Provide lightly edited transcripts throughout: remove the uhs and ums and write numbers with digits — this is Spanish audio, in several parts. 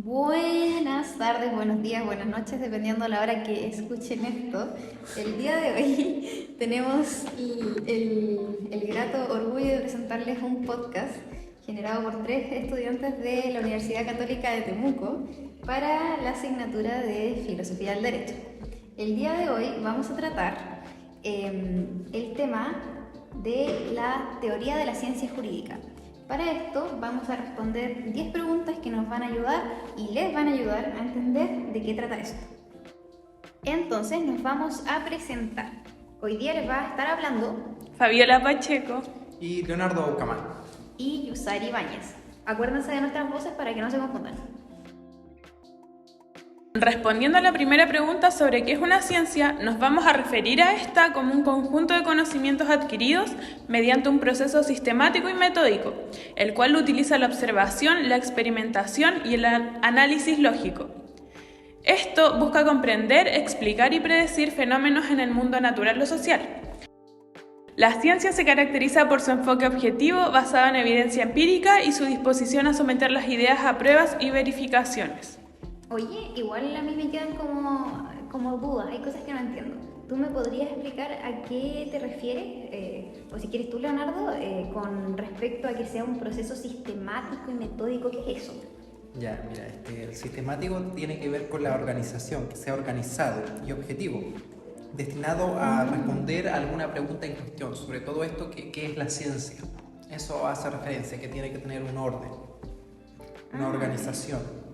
Buenas tardes, buenos días, buenas noches, dependiendo a la hora que escuchen esto. El día de hoy tenemos el grato orgullo de presentarles un podcast generado por 3 estudiantes de la Universidad Católica de Temuco para la asignatura de Filosofía del Derecho. El día de hoy vamos a tratar el tema de la teoría de la ciencia jurídica. Para esto vamos a responder 10 preguntas que nos van a ayudar y les van a ayudar a entender de qué trata esto. Entonces nos vamos a presentar. Hoy día les va a estar hablando Fabiola Pacheco y Leonardo Bucamal y Yusari Ibáñez. Acuérdense de nuestras voces para que no se confundan. Respondiendo a la primera pregunta sobre qué es una ciencia, nos vamos a referir a esta como un conjunto de conocimientos adquiridos mediante un proceso sistemático y metódico, el cual utiliza la observación, la experimentación y el análisis lógico. Esto busca comprender, explicar y predecir fenómenos en el mundo natural o social. La ciencia se caracteriza por su enfoque objetivo basado en evidencia empírica y su disposición a someter las ideas a pruebas y verificaciones. Oye, igual a mí me quedan como dudas, hay cosas que no entiendo. ¿Tú me podrías explicar a qué te refieres, o si quieres tú, Leonardo, con respecto a que sea un proceso sistemático y metódico? ¿Qué es eso? Ya, mira, el sistemático tiene que ver con la organización, que sea organizado y objetivo, destinado a responder a alguna pregunta en cuestión, sobre todo esto, ¿qué es la ciencia? Eso hace referencia, que tiene que tener un orden, una organización.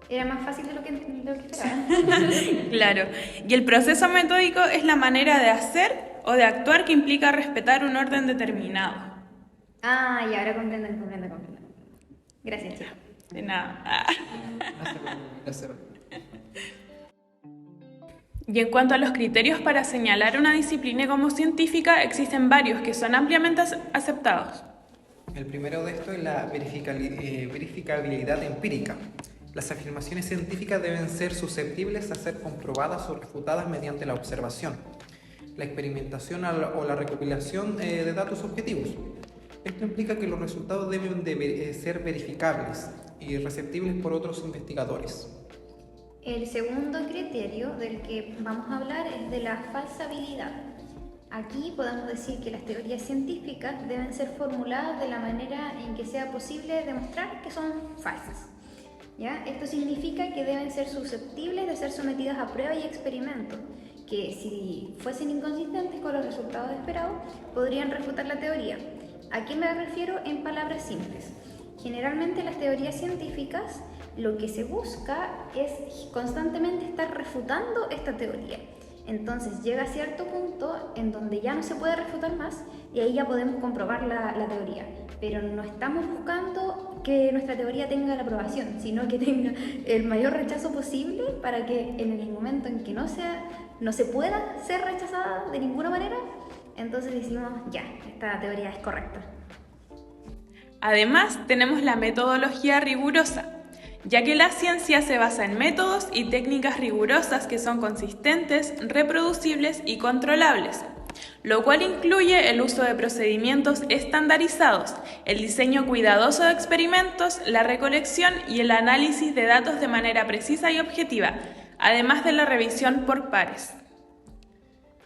Era más fácil de lo que esperaba. Claro, y el proceso metódico es la manera de hacer o de actuar que implica respetar un orden determinado. Ah, y ahora comprendo. Gracias, chicos. De nada. Y en cuanto a los criterios para señalar una disciplina como científica, existen varios que son ampliamente aceptados. El primero de estos es la verificabilidad empírica. Las afirmaciones científicas deben ser susceptibles a ser comprobadas o refutadas mediante la observación, la experimentación o la recopilación de datos objetivos. Esto implica que los resultados deben ser verificables y receptibles por otros investigadores. El segundo criterio del que vamos a hablar es de la falsabilidad. Aquí podemos decir que las teorías científicas deben ser formuladas de la manera en que sea posible demostrar que son falsas. ¿Ya? Esto significa que deben ser susceptibles de ser sometidas a prueba y experimento, que si fuesen inconsistentes con los resultados esperados, podrían refutar la teoría. ¿A qué me refiero en palabras simples? Generalmente en las teorías científicas lo que se busca es constantemente estar refutando esta teoría. Entonces llega a cierto punto en donde ya no se puede refutar más y ahí ya podemos comprobar la teoría. Pero no estamos buscando que nuestra teoría tenga la aprobación, sino que tenga el mayor rechazo posible para que en el momento en que no se pueda ser rechazada de ninguna manera, entonces decimos, ya, esta teoría es correcta. Además, tenemos la metodología rigurosa, ya que la ciencia se basa en métodos y técnicas rigurosas que son consistentes, reproducibles y controlables, lo cual incluye el uso de procedimientos estandarizados, el diseño cuidadoso de experimentos, la recolección y el análisis de datos de manera precisa y objetiva, además de la revisión por pares.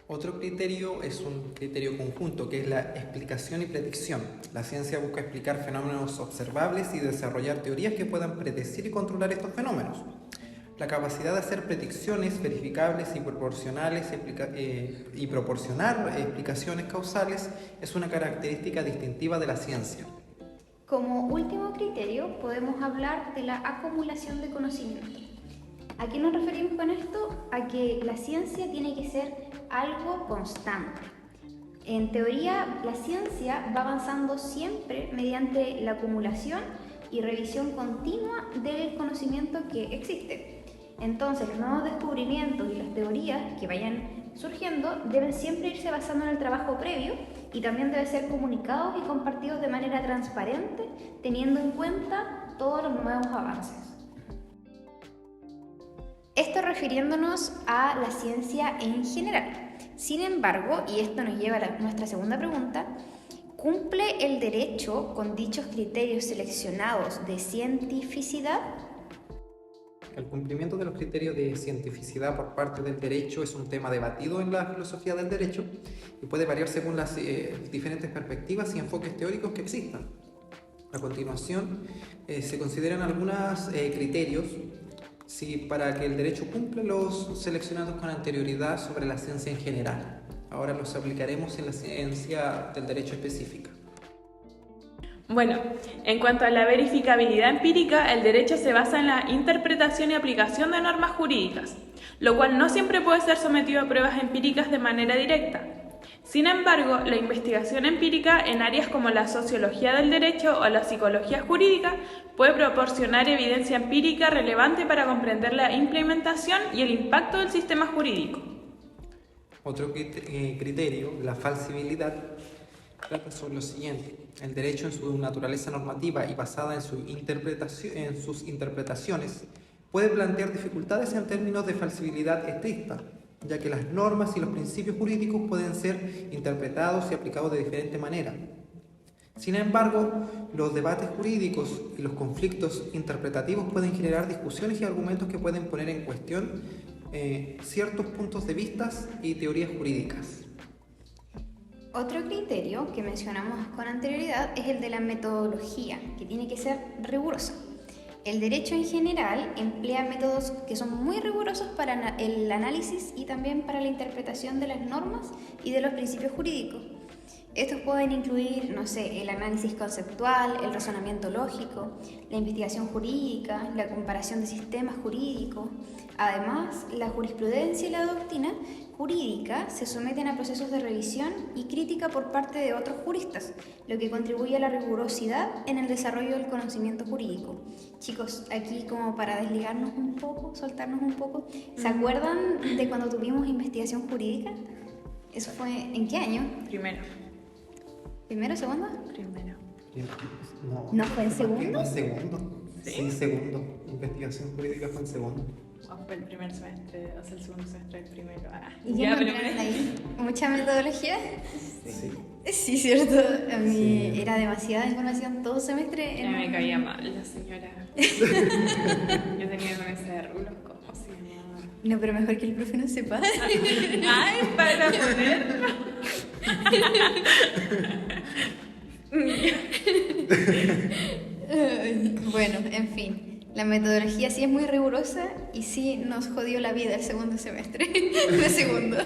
Otro criterio es un criterio conjunto, que es la explicación y predicción. La ciencia busca explicar fenómenos observables y desarrollar teorías que puedan predecir y controlar estos fenómenos. La capacidad de hacer predicciones verificables y proporcionales y proporcionar explicaciones causales es una característica distintiva de la ciencia. Como último criterio, podemos hablar de la acumulación de conocimiento. ¿A qué nos referimos con esto? A que la ciencia tiene que ser algo constante. En teoría, la ciencia va avanzando siempre mediante la acumulación y revisión continua del conocimiento que existe. Entonces, los nuevos descubrimientos y las teorías que vayan surgiendo deben siempre irse basando en el trabajo previo y también deben ser comunicados y compartidos de manera transparente, teniendo en cuenta todos los nuevos avances. Esto refiriéndonos a la ciencia en general. Sin embargo, y esto nos lleva a nuestra segunda pregunta, ¿cumple el derecho con dichos criterios seleccionados de cientificidad? El cumplimiento de los criterios de cientificidad por parte del derecho es un tema debatido en la filosofía del derecho y puede variar según las diferentes perspectivas y enfoques teóricos que existan. A continuación, se consideran algunos criterios para que el derecho cumpla los seleccionados con anterioridad sobre la ciencia en general. Ahora los aplicaremos en la ciencia del derecho específica. Bueno, en cuanto a la verificabilidad empírica, el derecho se basa en la interpretación y aplicación de normas jurídicas, lo cual no siempre puede ser sometido a pruebas empíricas de manera directa. Sin embargo, la investigación empírica en áreas como la sociología del derecho o la psicología jurídica puede proporcionar evidencia empírica relevante para comprender la implementación y el impacto del sistema jurídico. Otro criterio, la falsibilidad, trata sobre lo siguiente. El derecho en su naturaleza normativa y basada en sus interpretaciones puede plantear dificultades en términos de falsibilidad estricta, ya que las normas y los principios jurídicos pueden ser interpretados y aplicados de diferente manera. Sin embargo, los debates jurídicos y los conflictos interpretativos pueden generar discusiones y argumentos que pueden poner en cuestión ciertos puntos de vista y teorías jurídicas. Otro criterio que mencionamos con anterioridad es el de la metodología, que tiene que ser rigurosa. El derecho en general emplea métodos que son muy rigurosos para el análisis y también para la interpretación de las normas y de los principios jurídicos. Estos pueden incluir, el análisis conceptual, el razonamiento lógico, la investigación jurídica, la comparación de sistemas jurídicos. Además, la jurisprudencia y la doctrina jurídica se someten a procesos de revisión y crítica por parte de otros juristas, lo que contribuye a la rigurosidad en el desarrollo del conocimiento jurídico. Chicos, aquí como para desligarnos un poco, soltarnos un poco, ¿se acuerdan de cuando tuvimos investigación jurídica? ¿Eso fue en qué año? ¿Primero, segundo? Primero. ¿No fue en segundo? En segundo. ¿Sí? Segundo. Investigación jurídica fue en segundo. Fue el primer semestre, o sea, el segundo semestre del primero. ¿Y qué encontraron ahí? ¿Mucha metodología? Sí. Sí, cierto. A mí era demasiada información todo semestre. Ya me caía mal la señora. Yo tenía con ese rulos, ¿cómo se llamaba? No, pero mejor que el profe no sepa. Ay, para ponerlo. Bueno, en fin. La metodología sí es muy rigurosa y sí nos jodió la vida el segundo semestre. De segundo.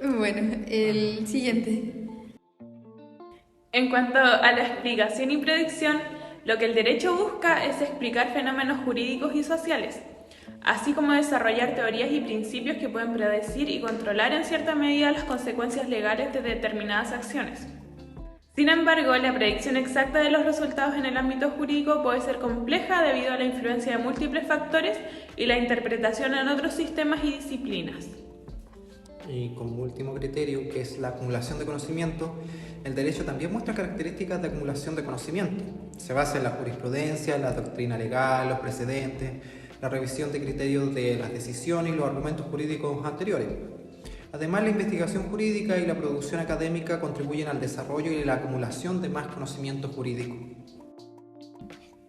Bueno, el siguiente. En cuanto a la explicación y predicción, lo que el derecho busca es explicar fenómenos jurídicos y sociales, así como desarrollar teorías y principios que pueden predecir y controlar en cierta medida las consecuencias legales de determinadas acciones. Sin embargo, la predicción exacta de los resultados en el ámbito jurídico puede ser compleja debido a la influencia de múltiples factores y la interpretación en otros sistemas y disciplinas. Y como último criterio, que es la acumulación de conocimiento, el derecho también muestra características de acumulación de conocimiento. Se basa en la jurisprudencia, la doctrina legal, los precedentes, la revisión de criterios de las decisiones y los argumentos jurídicos anteriores. Además, la investigación jurídica y la producción académica contribuyen al desarrollo y la acumulación de más conocimiento jurídico.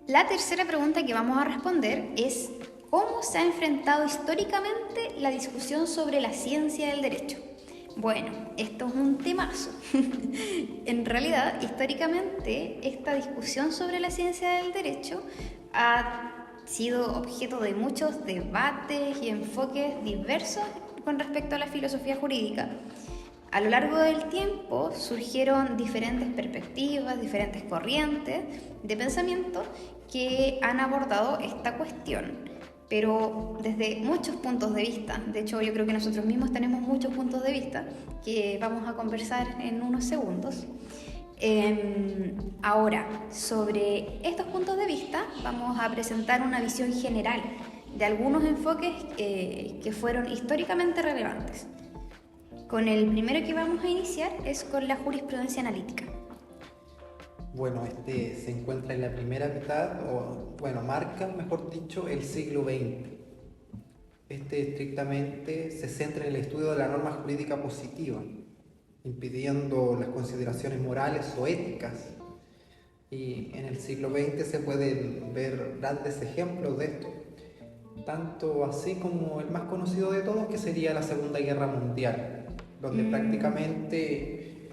La tercera pregunta que vamos a responder es: ¿cómo se ha enfrentado históricamente la discusión sobre la ciencia del derecho? Bueno, esto es un temazo. En realidad, históricamente, esta discusión sobre la ciencia del derecho ha sido objeto de muchos debates y enfoques diversos con respecto a la filosofía jurídica. A lo largo del tiempo surgieron diferentes perspectivas, diferentes corrientes de pensamiento que han abordado esta cuestión, pero desde muchos puntos de vista. De hecho, yo creo que nosotros mismos tenemos muchos puntos de vista que vamos a conversar en unos segundos. Ahora, sobre estos puntos de vista, vamos a presentar una visión general de algunos enfoques que fueron históricamente relevantes. Con el primero que vamos a iniciar es con la jurisprudencia analítica. Bueno, se encuentra en la primera mitad, marca, mejor dicho, el siglo XX. Estrictamente se centra en el estudio de la norma jurídica positiva, impidiendo las consideraciones morales o éticas. Y en el siglo XX se pueden ver grandes ejemplos de esto, tanto así como el más conocido de todos, que sería la Segunda Guerra Mundial, donde prácticamente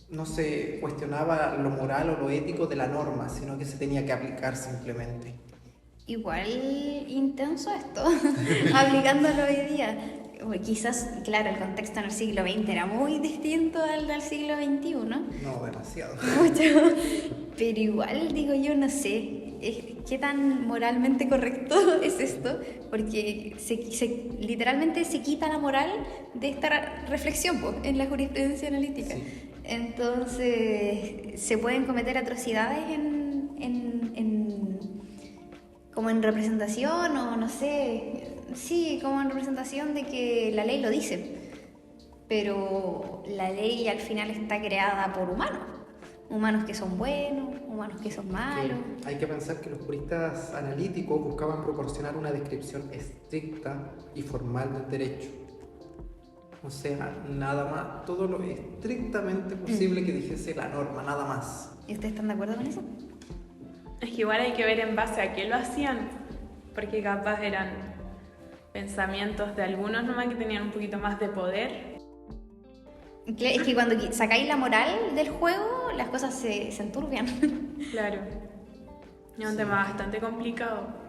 no se cuestionaba lo moral o lo ético de la norma, sino que se tenía que aplicar simplemente. Igual intenso esto, aplicándolo hoy día. Quizás, claro, el contexto en el siglo XX era muy distinto al del siglo XXI. No, demasiado. Mucho. Pero igual, digo yo, no sé, ¿qué tan moralmente correcto es esto? Porque literalmente se quita la moral de esta reflexión en la jurisprudencia analítica. Sí. Entonces, se pueden cometer atrocidades como en representación, o no sé, sí, como en representación de que la ley lo dice, pero la ley al final está creada por humanos que son buenos, humanos que son malos. Hay que pensar que los juristas analíticos buscaban proporcionar una descripción estricta y formal del derecho. O sea, nada más, todo lo estrictamente posible que dijese la norma, nada más. ¿Y ustedes están de acuerdo con eso? Es que igual hay que ver en base a qué lo hacían, porque capaz eran pensamientos de algunos nomás que tenían un poquito más de poder. Es que cuando sacáis la moral del juego, las cosas se enturbian. Claro, es un tema bastante complicado.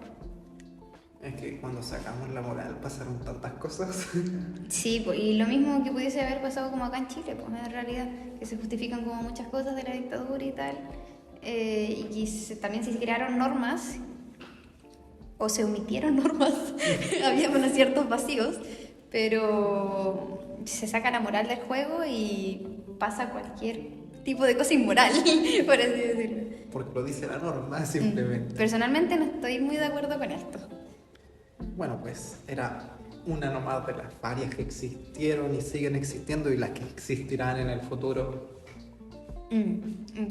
Es que cuando sacamos la moral pasaron tantas cosas. Sí, y lo mismo que pudiese haber pasado como acá en Chile, pues en realidad, que se justifican como muchas cosas de la dictadura y tal. Y también se crearon normas o se omitieron normas, había unos ciertos vacíos, pero se saca la moral del juego y pasa cualquier tipo de cosa inmoral, por así decirlo. Porque lo dice la norma, simplemente. Personalmente no estoy muy de acuerdo con esto. Bueno, pues era una nomás de las varias que existieron y siguen existiendo y las que existirán en el futuro.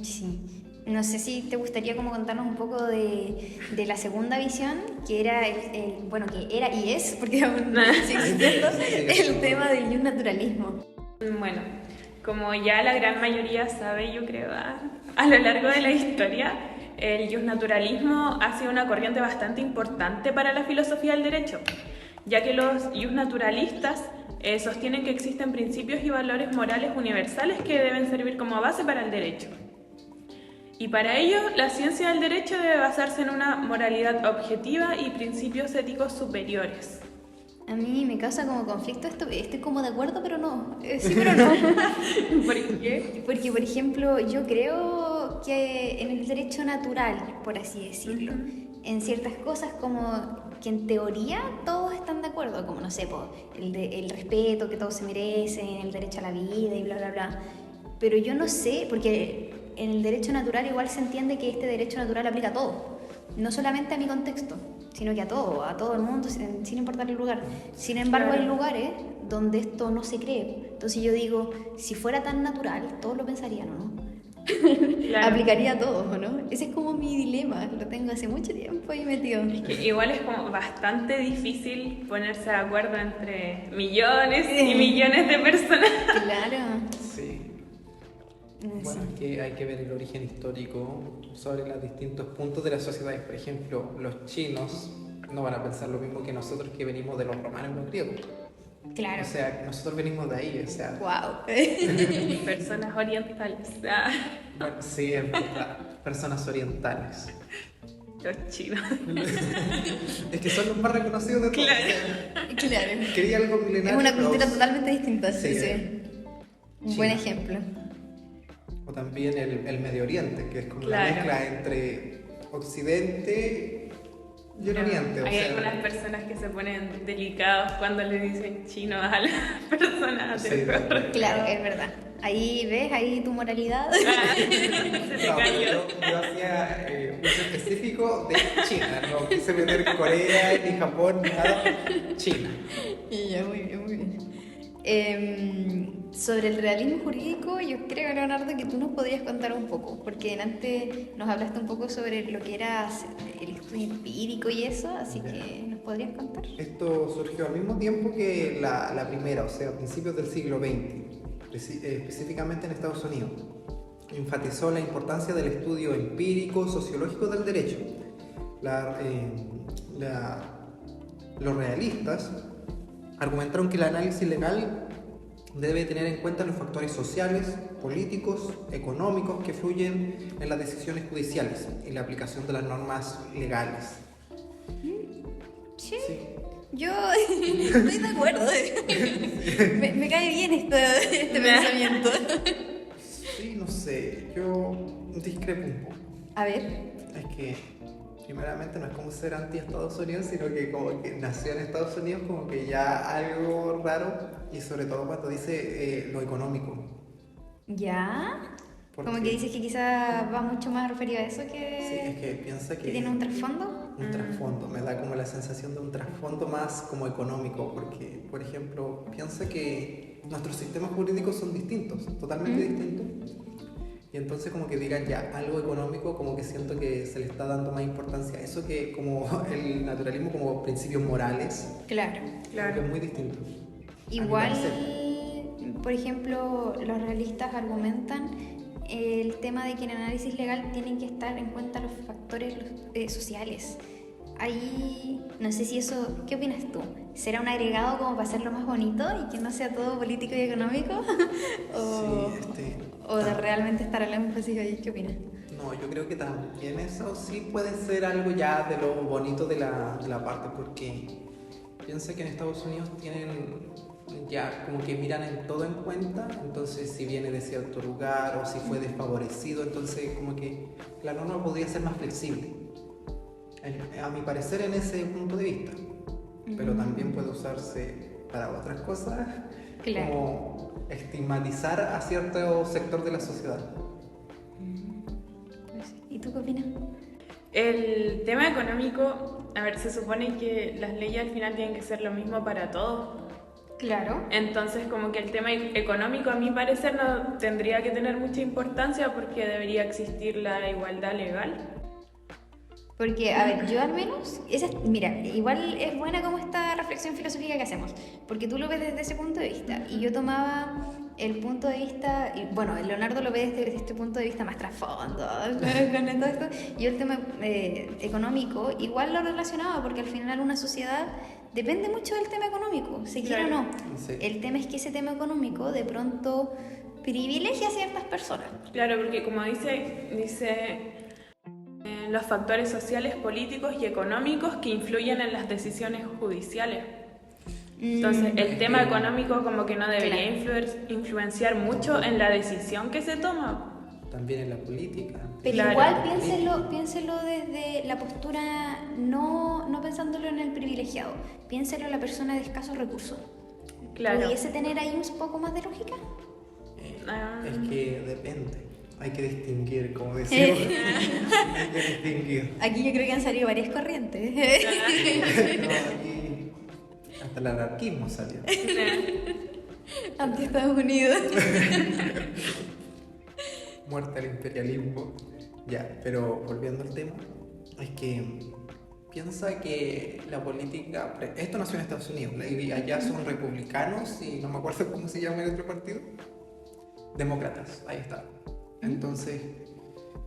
Sí. No sé si te gustaría como contarnos un poco de la segunda visión, que era bueno, que era y es, porque aún sigue existiendo, el tema del justnaturalismo. Bueno, como ya la gran mayoría sabe, yo creo, a lo largo de la historia, el justnaturalismo ha sido una corriente bastante importante para la filosofía del derecho, ya que los justnaturalistas sostienen que existen principios y valores morales universales que deben servir como base para el derecho. Y para ello, la ciencia del derecho debe basarse en una moralidad objetiva y principios éticos superiores. A mí me causa como conflicto esto, estoy como de acuerdo, pero no. Sí, pero no. ¿Por qué? Porque, por ejemplo, yo creo que en el derecho natural, por así decirlo, en ciertas cosas como que en teoría todos están de acuerdo, como no sé, el respeto que todos se merecen, el derecho a la vida y bla, bla, bla. Pero yo no sé, porque en el derecho natural igual se entiende que este derecho natural aplica a todo, no solamente a mi contexto, sino que a todo el mundo, sin importar el lugar. Sin embargo, hay lugares donde esto no se cree. Entonces yo digo, si fuera tan natural, todos lo pensarían, ¿o no? Claro. Aplicaría a todos, ¿o no? Ese es como mi dilema, lo tengo hace mucho tiempo ahí metido. Es que igual es como bastante difícil ponerse de acuerdo entre millones y millones de personas. Claro. Sí. Bueno, es que hay que ver el origen histórico sobre los distintos puntos de las sociedades. Por ejemplo, los chinos no van a pensar lo mismo que nosotros, que venimos de los romanos y los griegos. Claro. O sea, nosotros venimos de ahí, o sea... ¡Wow! Personas orientales. Bueno, sí, es verdad. Personas orientales. Los chinos. Es que son los más reconocidos de todos. Claro. Quería algo milenario. Es una cultura totalmente distinta, sí. Un buen China. ejemplo. O también el Medio Oriente, que es como la mezcla entre Occidente y el Oriente. Hay algunas personas que se ponen delicados cuando le dicen chino a las personas. Sí, claro, es verdad. Ahí ves, ahí tu moralidad. Se te No, cayó. yo hacía uso específico de China, no quise meter Corea, ni Japón, ni nada. China. Y ya, muy bien, muy bien. Sobre el realismo jurídico, yo creo, Leonardo, que tú nos podrías contar un poco, porque antes nos hablaste un poco sobre lo que era el estudio empírico y eso, así que nos podrías contar. Esto surgió al mismo tiempo que la primera, o sea, a principios del siglo XX, específicamente en Estados Unidos. enfatizó la importancia del estudio empírico, sociológico del derecho. Los realistas argumentaron que el análisis legal debe tener en cuenta los factores sociales, políticos, económicos que fluyen en las decisiones judiciales y la aplicación de las normas legales. Sí. Sí. Yo estoy de acuerdo. Me cae bien este pensamiento. Sí, no sé, yo discrepo un poco. A ver. Es que, primeramente, no es como ser anti-Estados Unidos, sino que como que nació en Estados Unidos como que ya algo raro, y sobre todo cuando dice lo económico. ¿Ya? Porque- Como que dices que quizá va mucho más referido a eso Sí, que, es que piensa que... que tiene un trasfondo. Un trasfondo, me da como la sensación de un trasfondo más como económico, porque, por ejemplo, piensa que nuestros sistemas jurídicos son distintos, totalmente distintos, y entonces como que digan ya algo económico, como que siento que se le está dando más importancia a eso que como el naturalismo como principios morales, Claro. que es muy distinto. a mi Igual, parecer. por ejemplo, los realistas argumentan el tema de que en el análisis legal tienen que estar en cuenta los factores sociales. Ahí, no sé si eso, ¿qué opinas tú? ¿Será un agregado como para hacerlo más bonito y que no sea todo político y económico? ¿O de realmente estar al énfasis ahí? ¿Qué opinas? No, yo creo que también eso sí puede ser algo ya de lo bonito de la parte, porque piensa que en Estados Unidos tienen ya como que miran en todo en cuenta, entonces si viene de cierto lugar o si fue desfavorecido, entonces como que la norma podría ser más flexible, a mi parecer en ese punto de vista, pero también puede usarse para otras cosas, Claro. como estigmatizar a cierto sector de la sociedad. ¿Y tú qué opinas? El tema económico, a ver, se supone que las leyes al final tienen que ser lo mismo para todos. Claro. Entonces, como que el tema económico, a mi parecer, no tendría que tener mucha importancia porque debería existir la igualdad legal. Porque, a ver, yo al menos, mira, igual es buena como esta reflexión filosófica que hacemos, porque tú lo ves desde ese punto de vista, y yo tomaba el punto de vista, y bueno, Leonardo lo ve desde este punto de vista más trasfondo, con todo esto, y yo el tema económico igual lo relacionaba, porque al final una sociedad depende mucho del tema económico, se quiera o no. Sí. El tema es que ese tema económico de pronto privilegia a ciertas personas. Claro, porque como dice los factores sociales, políticos y económicos que influyen en las decisiones judiciales. Entonces, el tema económico como que no debería influenciar mucho en la decisión que se toma. También en la política. Pero Claro. igual piénselo desde la postura, no pensándolo en el privilegiado, piénselo en la persona de escasos recursos. Claro. ¿Pudiese tener ahí un poco más de lógica? Es que depende. Hay que distinguir, como decimos. Hay que distinguir. Aquí yo creo que han salido varias corrientes. No, aquí hasta el anarquismo salió. Ante Estados Unidos. Muerte al imperialismo. Ya, pero volviendo al tema, es que piensa que la política. Esto nació en Estados Unidos, y allá son republicanos y no me acuerdo cómo se llama el otro partido. Demócratas, ahí está. Entonces,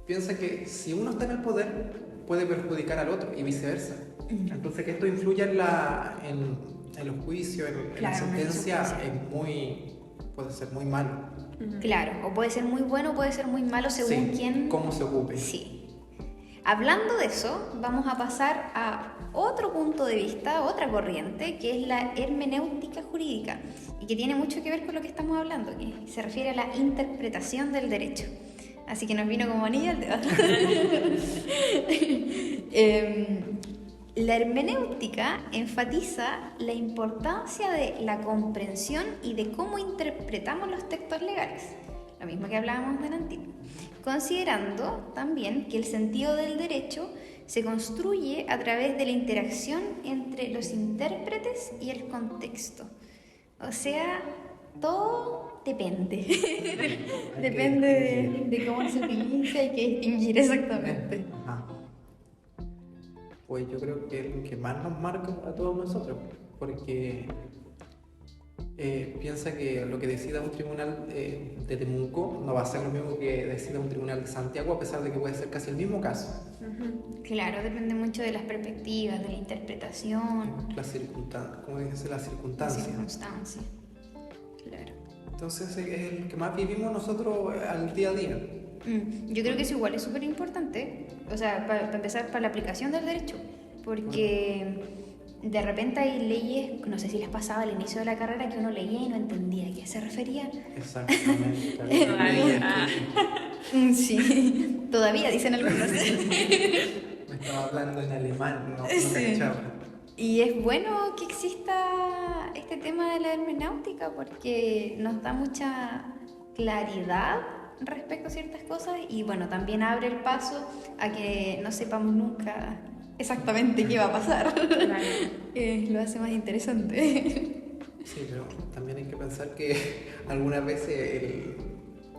piensa que si uno está en el poder, puede perjudicar al otro y viceversa. Entonces, que esto influya en los juicios, en la Claro, en la sentencia, sentencia. puede ser muy malo. Claro, o puede ser muy bueno o puede ser muy malo según Sí, quién. cómo se ocupe. Sí. Hablando de eso, vamos a pasar a otro punto de vista, otra corriente, que es la hermenéutica jurídica y que tiene mucho que ver con lo que estamos hablando, que se refiere a la interpretación del derecho. Así que nos vino como anillo al dedo. La hermenéutica enfatiza la importancia de la comprensión y de cómo interpretamos los textos legales, lo mismo que hablábamos delante, considerando también que el sentido del derecho se construye a través de la interacción entre los intérpretes y el contexto. O sea, todo depende. Depende de cómo se utiliza y qué distinguir exactamente. Ajá. Pues yo creo que es lo que más nos marca a todos nosotros, porque Piensa que lo que decida un tribunal de Temuco no va a ser lo mismo que decida un tribunal de Santiago, a pesar de que puede ser casi el mismo caso. Claro, depende mucho de las perspectivas, de la interpretación, La circunstancia, como dice, la la circunstancia. circunstancia. Claro. Entonces es el que más vivimos nosotros al día a día. Yo creo que eso igual es súper importante, o sea, para empezar, para la aplicación del derecho, porque de repente hay leyes, no sé si les pasaba al inicio de la carrera, que uno leía y no entendía a qué se referían. Exactamente. Sí, todavía dicen algunos. Me estaba hablando en alemán, no Sí. cachaba. Y es bueno que exista este tema de la hermenéutica porque nos da mucha claridad respecto a ciertas cosas y bueno, también abre el paso a que no sepamos nunca exactamente qué va a pasar. Lo hace más interesante. Sí, pero también hay que pensar que algunas veces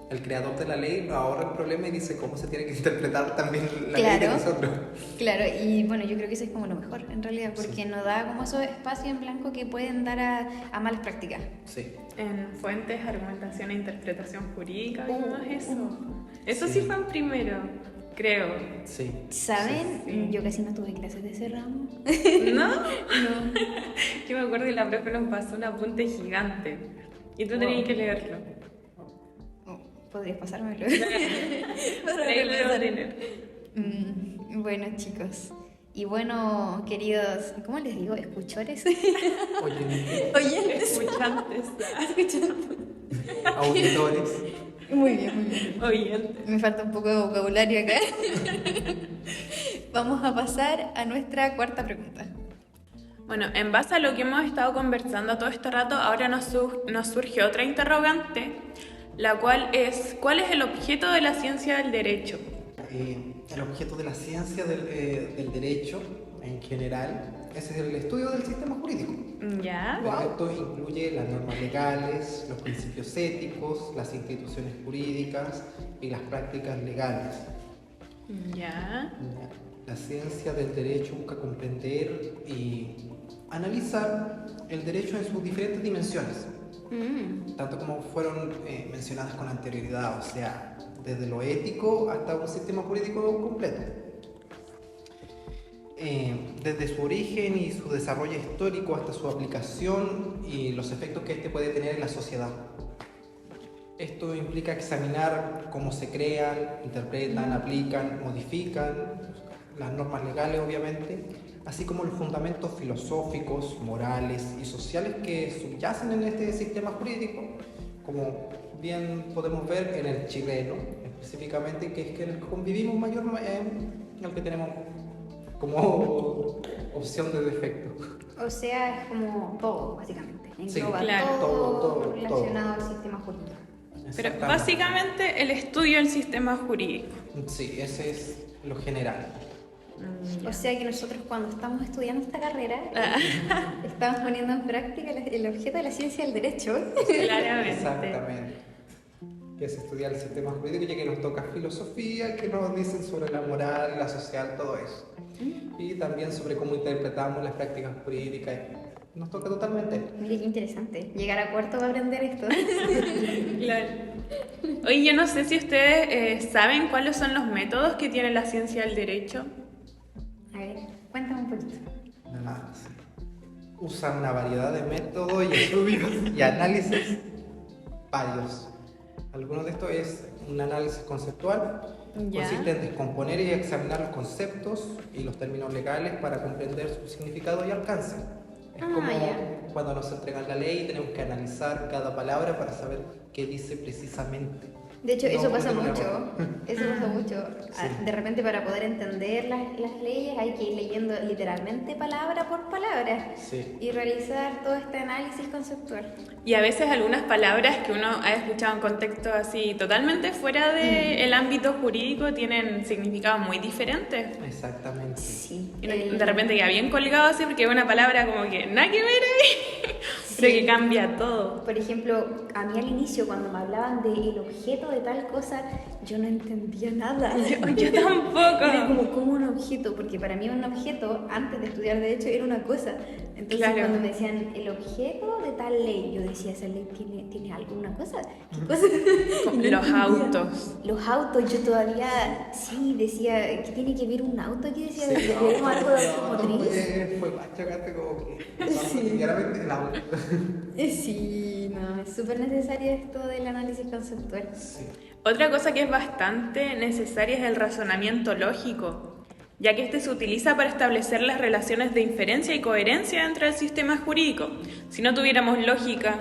el creador de la ley nos ahorra el problema y dice cómo se tiene que interpretar también la ley de nosotros. Claro, y bueno, yo creo que eso es como lo mejor en realidad, porque nos da como esos espacios en blanco que pueden dar a malas prácticas. Sí. En fuentes, argumentación e interpretación jurídica, vimos eso. Eso Sí. sí fue en primero, creo. Sí. ¿Saben? Sí. Yo casi no tuve clases de ese ramo. ¿No? No. Yo me acuerdo que la profe nos pasó un apunte gigante y tú tenías que leerlo. ¿Podrías pasármelo? Ahí lo debo tener. Bueno, chicos. Y bueno, queridos, ¿cómo les digo? ¿Escuchores? Oye, Oyentes. Escuchantes. auditores. Muy bien, muy bien. Oyentes. Me falta un poco de vocabulario acá. Vamos a pasar a nuestra cuarta pregunta. Bueno, en base a lo que hemos estado conversando todo este rato, ahora nos surge otra interrogante, la cual es, ¿cuál es el objeto de la ciencia del derecho? El objeto de la ciencia del derecho en general es el estudio del sistema jurídico. ¿Ya? Pero esto incluye las normas legales, los principios éticos, las instituciones jurídicas y las prácticas legales. ¿Ya? La ciencia del derecho busca comprender y analizar el derecho en sus diferentes dimensiones, tanto como fueron mencionadas con anterioridad, o sea, desde lo ético hasta un sistema jurídico completo. Desde su origen y su desarrollo histórico hasta su aplicación y los efectos que éste puede tener en la sociedad. Esto implica examinar cómo se crean, interpretan, aplican, modifican las normas legales, obviamente, así como los fundamentos filosóficos, morales y sociales que subyacen en este sistema jurídico, como bien podemos ver en el chileno, específicamente, que es que el que convivimos mayormente, el que tenemos como opción de defecto. O sea, es como todo, básicamente. Engloba Sí, claro. todo relacionado al sistema jurídico. Pero Exactamente. básicamente el estudio del sistema jurídico. Sí, ese es lo general. O sea que nosotros cuando estamos estudiando esta carrera, estamos poniendo en práctica el objeto de la ciencia del derecho. Claramente. Exactamente. Que es estudiar el sistema jurídico, ya que nos toca filosofía, que nos dicen sobre la moral, la social, todo eso. Y también sobre cómo interpretamos las prácticas jurídicas. Nos toca totalmente. Mire qué interesante. Llegar a cuarto para aprender esto. Claro. Oye, yo no sé si ustedes saben cuáles son los métodos que tiene la ciencia del derecho. A ver, cuéntame un poquito. Nada, sí. Usan una variedad de métodos y estudios y análisis varios. Algunos de estos es un análisis conceptual. Ya. Consiste en descomponer y examinar los conceptos y los términos legales para comprender su significado y alcance. Es como ya. cuando nos entregan la ley y tenemos que analizar cada palabra para saber qué dice precisamente. De hecho, eso No pasa cometer un mucho. error. Eso pasa mucho. Sí. De repente, para poder entender las leyes, hay que ir leyendo literalmente palabra por palabra Sí. y realizar todo este análisis conceptual. Y a veces algunas palabras que uno ha escuchado en contextos así totalmente fuera del ámbito jurídico tienen significados muy diferentes. Exactamente. Sí. Y de repente queda bien colgado así porque es una palabra como que nada que ver ahí. pero que cambia todo. Por ejemplo, a mí al inicio, cuando me hablaban del objeto de tal cosa, yo no entendía nada. Yo tampoco. Era como un objeto, porque para mí un objeto, antes de estudiar derecho, era una cosa. Entonces, Claro. cuando me decían el objeto de tal ley, yo decía, ¿esa ley tiene alguna cosa? ¿Qué cosa? Como Y no los entendía. autos. Los autos, yo todavía, sí, decía, ¿qué tiene que ver un auto? ¿Qué decía? Sí, ¿De no, algo de no, automotriz? fue más chocante como que Sí. claramente el auto. Sí, no, es súper necesario esto del análisis conceptual. Sí. Otra cosa que es bastante necesaria es el razonamiento lógico, ya que este se utiliza para establecer las relaciones de inferencia y coherencia dentro del sistema jurídico. Si no tuviéramos lógica,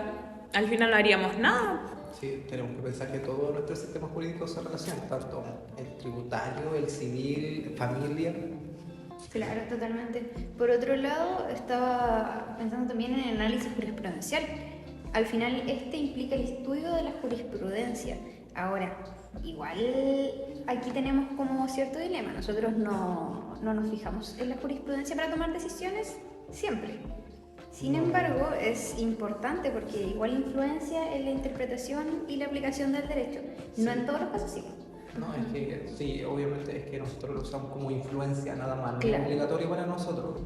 al final no haríamos nada. Sí, tenemos que pensar que todo nuestro sistema jurídico se relaciona, tanto el tributario, el civil, familia. Claro, totalmente. Por otro lado, estaba pensando también en el análisis jurisprudencial. Al final, este implica el estudio de la jurisprudencia. Ahora, igual aquí tenemos como cierto dilema. Nosotros no nos fijamos en la jurisprudencia para tomar decisiones siempre. Sin embargo, es importante porque igual influencia en la interpretación y la aplicación del derecho. No en todos los casos sí. No, es que sí, obviamente es que nosotros lo usamos como influencia nada más, no Claro. es obligatorio para nosotros.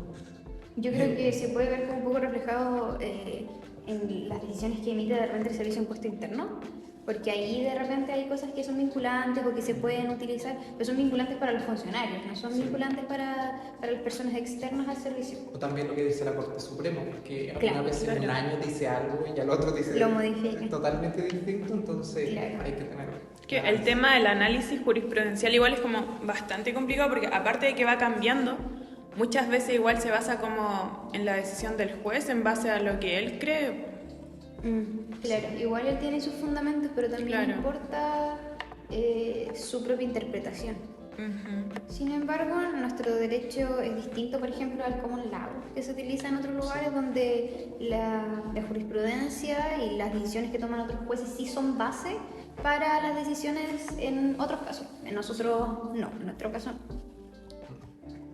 Yo creo que se puede ver como un poco reflejado en las decisiones que emite de repente el Servicio de Impuesto Interno, porque ahí de repente hay cosas que son vinculantes o que se pueden utilizar, pero son vinculantes para los funcionarios, no son vinculantes para las personas externas al servicio. O también lo que dice la Corte Suprema, porque Claro, alguna vez en un año dice algo y al otro dice Lo modifica. totalmente distinto, entonces Claro. hay que tener... Que el tema del análisis jurisprudencial igual es como bastante complicado porque aparte de que va cambiando, muchas veces igual se basa como en la decisión del juez en base a lo que él cree. Claro, igual él tiene sus fundamentos, pero también Claro. importa su propia interpretación. Sin embargo, nuestro derecho es distinto, por ejemplo, al common law, que se utiliza en otros lugares donde la jurisprudencia y las decisiones que toman otros jueces sí son base para las decisiones en otros casos. En nosotros no, en nuestro caso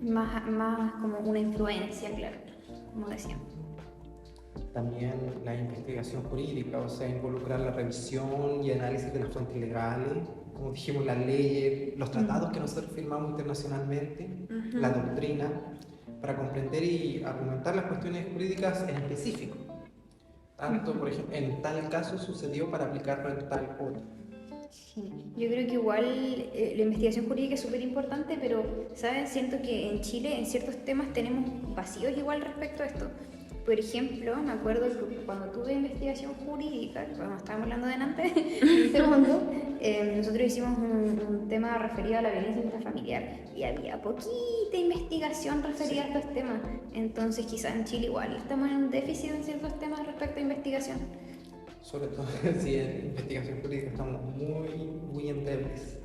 más como una influencia, claro, como decía. También la investigación jurídica, o sea, involucrar la revisión y análisis de las fuentes legales, como dijimos, las leyes, los tratados que nosotros firmamos internacionalmente, la doctrina, para comprender y argumentar las cuestiones jurídicas en específico. Tanto, por ejemplo, en tal caso sucedió para aplicarlo en tal otro. Sí, yo creo que igual la investigación jurídica es súper importante, pero, ¿saben? Siento que en Chile en ciertos temas tenemos vacíos igual respecto a esto. Por ejemplo, me acuerdo que cuando tuve investigación jurídica, cuando estábamos hablando delante, en segundo, nosotros hicimos un tema referido a la violencia intrafamiliar y había poquita investigación referida a estos temas. Entonces, quizás en Chile igual estamos en un déficit en ciertos temas respecto a investigación. Sobre todo si en investigación jurídica estamos muy endebles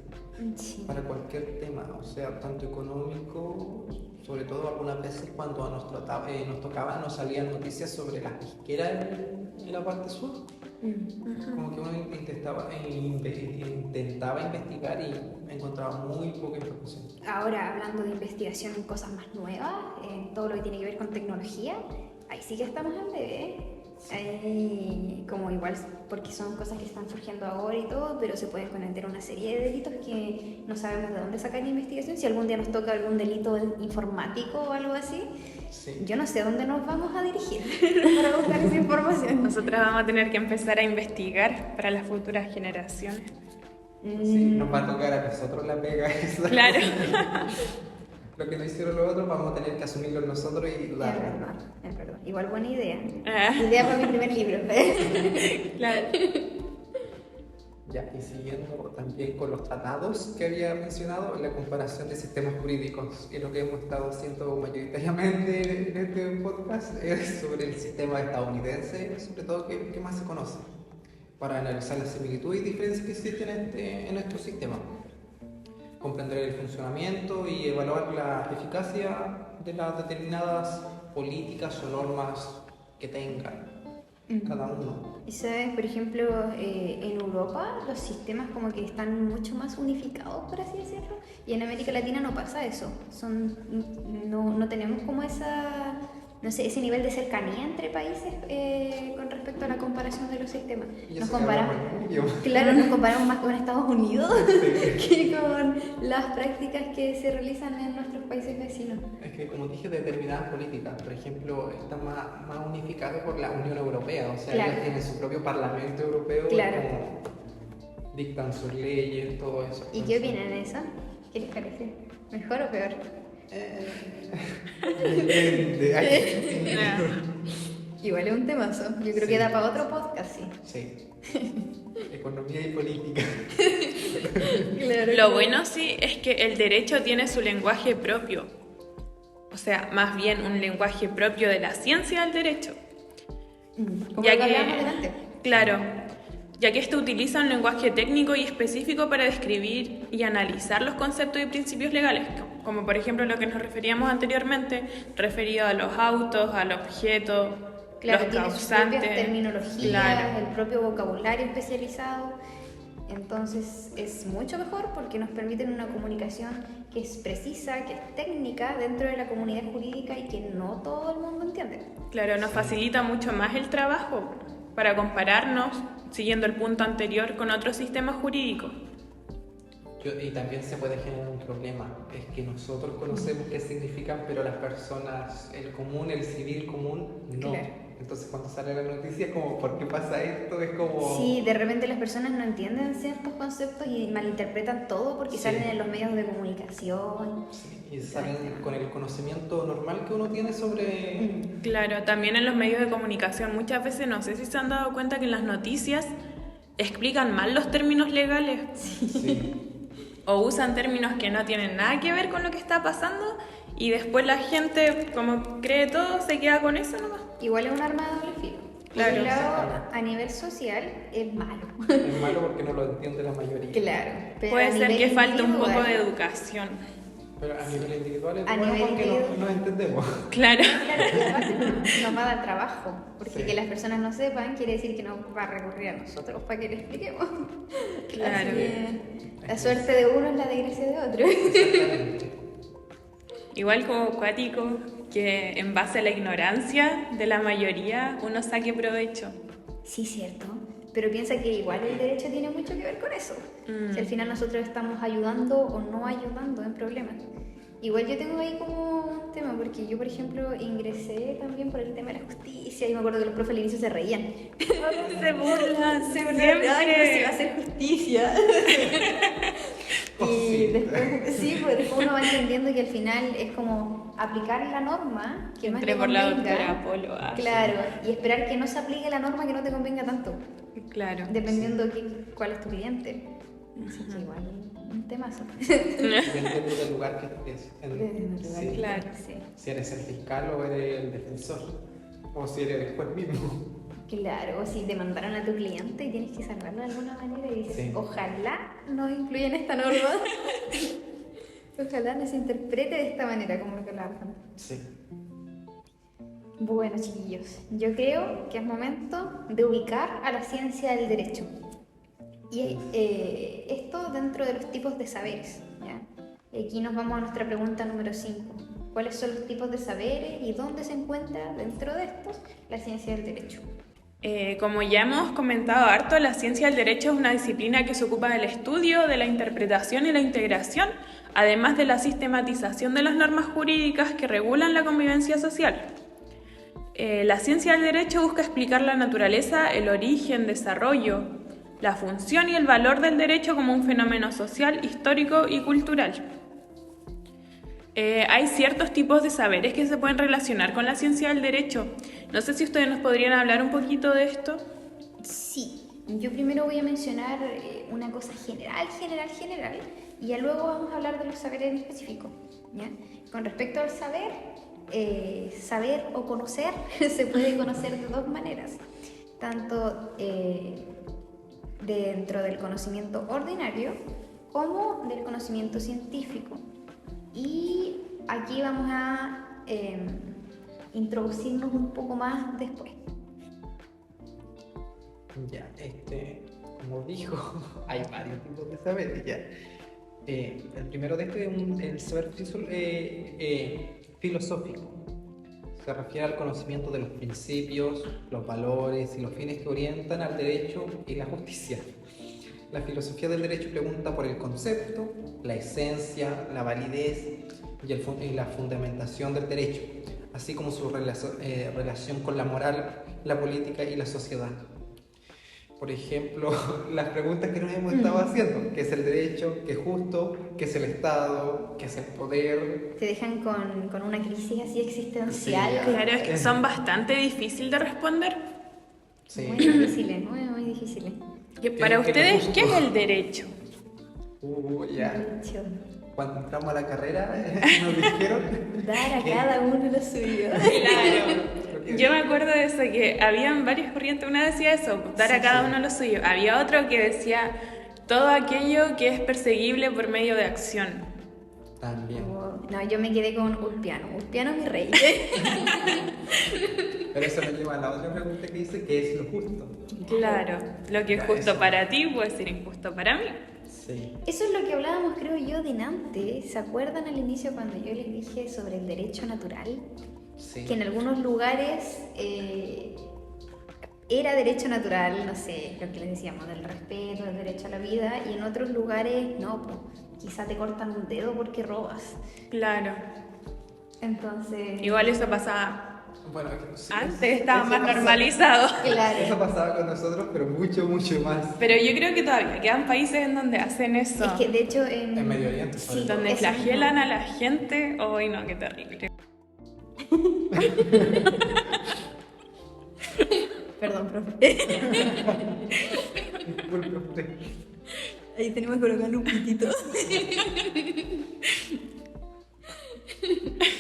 Sí. para cualquier tema, o sea, tanto económico, sobre todo algunas veces cuando nos tocaba, nos salían noticias sobre las pesqueras en la parte sur. Como que uno intentaba investigar y encontraba muy poca información. Ahora, hablando de investigación en cosas más nuevas, en todo lo que tiene que ver con tecnología, ahí sí que estamos al debe, ¿eh? Ahí, como igual, porque son cosas que están surgiendo ahora y todo, pero se pueden cometer una serie de delitos que no sabemos de dónde sacar la investigación. Si algún día nos toca algún delito informático o algo así, Sí. yo no sé a dónde nos vamos a dirigir para buscar esa información. Nosotras vamos a tener que empezar a investigar para las futuras generaciones. Sí, nos va a tocar a nosotros la pega esa. Claro. Lo que no hicieron los otros vamos a tener que asumirlo nosotros y Es darle. verdad, es verdad. Igual buena idea. Ah. Idea para mi primer libro. Claro. Ya, y siguiendo también con los tratados que había mencionado, la comparación de sistemas jurídicos, y lo que hemos estado haciendo mayoritariamente en este podcast es sobre el sistema estadounidense, sobre todo que más se conoce, para analizar las similitudes y diferencias que existen en nuestro sistema, comprender el funcionamiento y evaluar la eficacia de las determinadas políticas o normas que tengan cada uno. Y sabes, por ejemplo, en Europa los sistemas como que están mucho más unificados, por así decirlo, y en América Latina no pasa eso. No tenemos como no sé, ese nivel de cercanía entre países con respecto a la comparación de los sistemas. Y Nos eso que comparamos, hablamos el idioma. claro, nos comparamos más con Estados Unidos Sí. que con las prácticas que se realizan en nuestros países vecinos. Es que, como dije, determinadas políticas, por ejemplo, están más unificadas por la Unión Europea, o sea, Claro. ellos tienen su propio Parlamento Europeo Claro. y como dictan sus leyes, todo eso. ¿Y qué opinan de eso? ¿Qué les parece? ¿Mejor o peor? Depende. Igual es un temazo. Yo creo Sí. que da para otro podcast, sí. Sí. Economía y política. Claro. Lo bueno sí es que el derecho tiene su lenguaje propio. O sea, más bien un lenguaje propio de la ciencia del derecho. Como Ya lo que que- hablábamos delante. Claro, ya que este utiliza un lenguaje técnico y específico para describir y analizar los conceptos y principios legales, como por ejemplo lo que nos referíamos anteriormente, referido a los autos, al objeto, Claro, los tiene sus causantes. propias terminologías, Claro. el propio vocabulario especializado. Entonces es mucho mejor porque nos permiten una comunicación que es precisa, que es técnica dentro de la comunidad jurídica y que no todo el mundo entiende. Claro, nos facilita mucho más el trabajo para compararnos, siguiendo el punto anterior, con otros sistemas jurídicos. Y también se puede generar un problema, es que nosotros conocemos qué significan, pero las personas, el común, el civil común, no. Claro. Entonces cuando sale la noticia es como, ¿por qué pasa esto? Es como... Sí, de repente las personas no entienden ciertos conceptos y malinterpretan todo porque Sí. salen en los medios de comunicación. Sí, y salen con el conocimiento normal que uno tiene sobre... Claro, también en los medios de comunicación muchas veces, no sé si se han dado cuenta que en las noticias explican mal los términos legales Sí. o usan términos que no tienen nada que ver con lo que está pasando y después la gente, como cree todo, se queda con eso nomás. Igual es un arma de doble filo. Claro, Por un lado, exactamente. a nivel social es malo. Es malo porque no lo entiende la mayoría. Claro. Pero Puede a ser nivel que falte un poco individual- de educación. Pero a nivel individual es A bueno nivel porque individual. no entendemos. Claro. Claro, y aparte nos va a dar trabajo, porque Sí. que las personas no sepan quiere decir que no va a recurrir a nosotros para que le expliquemos. Claro. Así que la suerte de uno es la desgracia de otro. Exactamente. Igual como cuático, que en base a la ignorancia de la mayoría uno saque provecho. Sí, cierto. Pero piensa que igual el derecho tiene mucho que ver con eso. Si al final nosotros estamos ayudando o no ayudando en problemas. Igual yo tengo ahí como un tema, porque yo, por ejemplo, ingresé también por el tema de la justicia y me acuerdo que los profes al inicio se reían. Se burlan, Se burlan, ay, no se va a siempre. hacer justicia. Y Cosita. después, sí, pues después uno va entendiendo que al final es como aplicar la norma que más Entré te por la convenga. doctora Polo. Claro, y esperar que no se aplique la norma que no te convenga tanto, Claro. dependiendo cuál es tu cliente. Así que igual, un temazo. Dependiendo del lugar que estés. Sí. Claro. Sí. Si eres el fiscal o eres el defensor. O si eres el juez mismo. Claro, o si demandaron a tu cliente y tienes que salvarlo de alguna manera y dices, Sí. ojalá no incluyan esta norma. Ojalá no se interprete de esta manera como lo que hablábamos antes. Sí. Bueno, chiquillos, yo creo que es momento de ubicar a la ciencia del derecho. Y esto dentro de los tipos de saberes. ¿Ya? Y aquí nos vamos a nuestra pregunta número 5. ¿Cuáles son los tipos de saberes y dónde se encuentra dentro de estos la ciencia del derecho? Como ya hemos comentado harto, la ciencia del derecho es una disciplina que se ocupa del estudio, de la interpretación y la integración, además de la sistematización de las normas jurídicas que regulan la convivencia social. La ciencia del derecho busca explicar la naturaleza, el origen, desarrollo, la función y el valor del derecho como un fenómeno social, histórico y cultural. Hay ciertos tipos de saberes que se pueden relacionar con la ciencia del derecho. No sé si ustedes nos podrían hablar un poquito de esto. Sí, yo primero voy a mencionar una cosa general, y ya luego vamos a hablar de los saberes en específico. ¿Ya? Con respecto al saber, saber o conocer se puede conocer de dos maneras, tanto dentro del conocimiento ordinario como del conocimiento científico. Y aquí vamos a introducirnos un poco más después. Ya, como dijo, hay varios tipos de saberes ya. El primero de estos es el saber filosófico. Se refiere al conocimiento de los principios, los valores y los fines que orientan al derecho y la justicia. La filosofía del derecho pregunta por el concepto, la esencia, la validez y la fundamentación del derecho, así como su relación con la moral, la política y la sociedad. Por ejemplo, las preguntas que nos hemos estado haciendo: ¿qué es el derecho? ¿Qué es justo? ¿Qué es el Estado? ¿Qué es el poder? Te dejan con una crisis así existencial. Sí, Claro, es que son bastante difíciles de responder. Sí. Muy difíciles, muy difíciles. Para ¿Qué ustedes, justo? ¿qué es el derecho? Ya. Derecho. Cuando entramos a la carrera, nos dijeron... Dar a cada uno lo suyo. Claro. Yo me acuerdo de eso, que habían varias corrientes. Una decía eso, dar a Sí, cada sí. uno lo suyo. Había otro que decía todo aquello que es perseguible por medio de acción. También. No, yo me quedé con Ulpiano. Ulpiano mi rey. Pero eso nos lleva a la otra pregunta que dice: ¿qué es lo justo? Claro, lo que es Ya, justo eso. para ti puede ser injusto para mí. Sí. Eso es lo que hablábamos, creo yo, delante. ¿Se acuerdan al inicio cuando yo les dije sobre el derecho natural? Sí. Que en algunos lugares era derecho natural, no sé, lo que les decíamos, del respeto, del derecho a la vida, y en otros lugares no, pues, quizá te cortan un dedo porque robas. Claro. Entonces... Igual eso pasaba Bueno, sí, antes, estaba eso más pasa- normalizado. Eso Claro. pasaba con nosotros, pero mucho, mucho más. Pero yo creo que todavía quedan países en donde hacen eso. Es que de hecho En Medio Oriente, sobre sí, todo. Donde eso flagelan mismo. a la gente. Ay, no, qué terrible. Perdón, profe. Disculpe usted. Ahí tenemos que colocarle un pitito.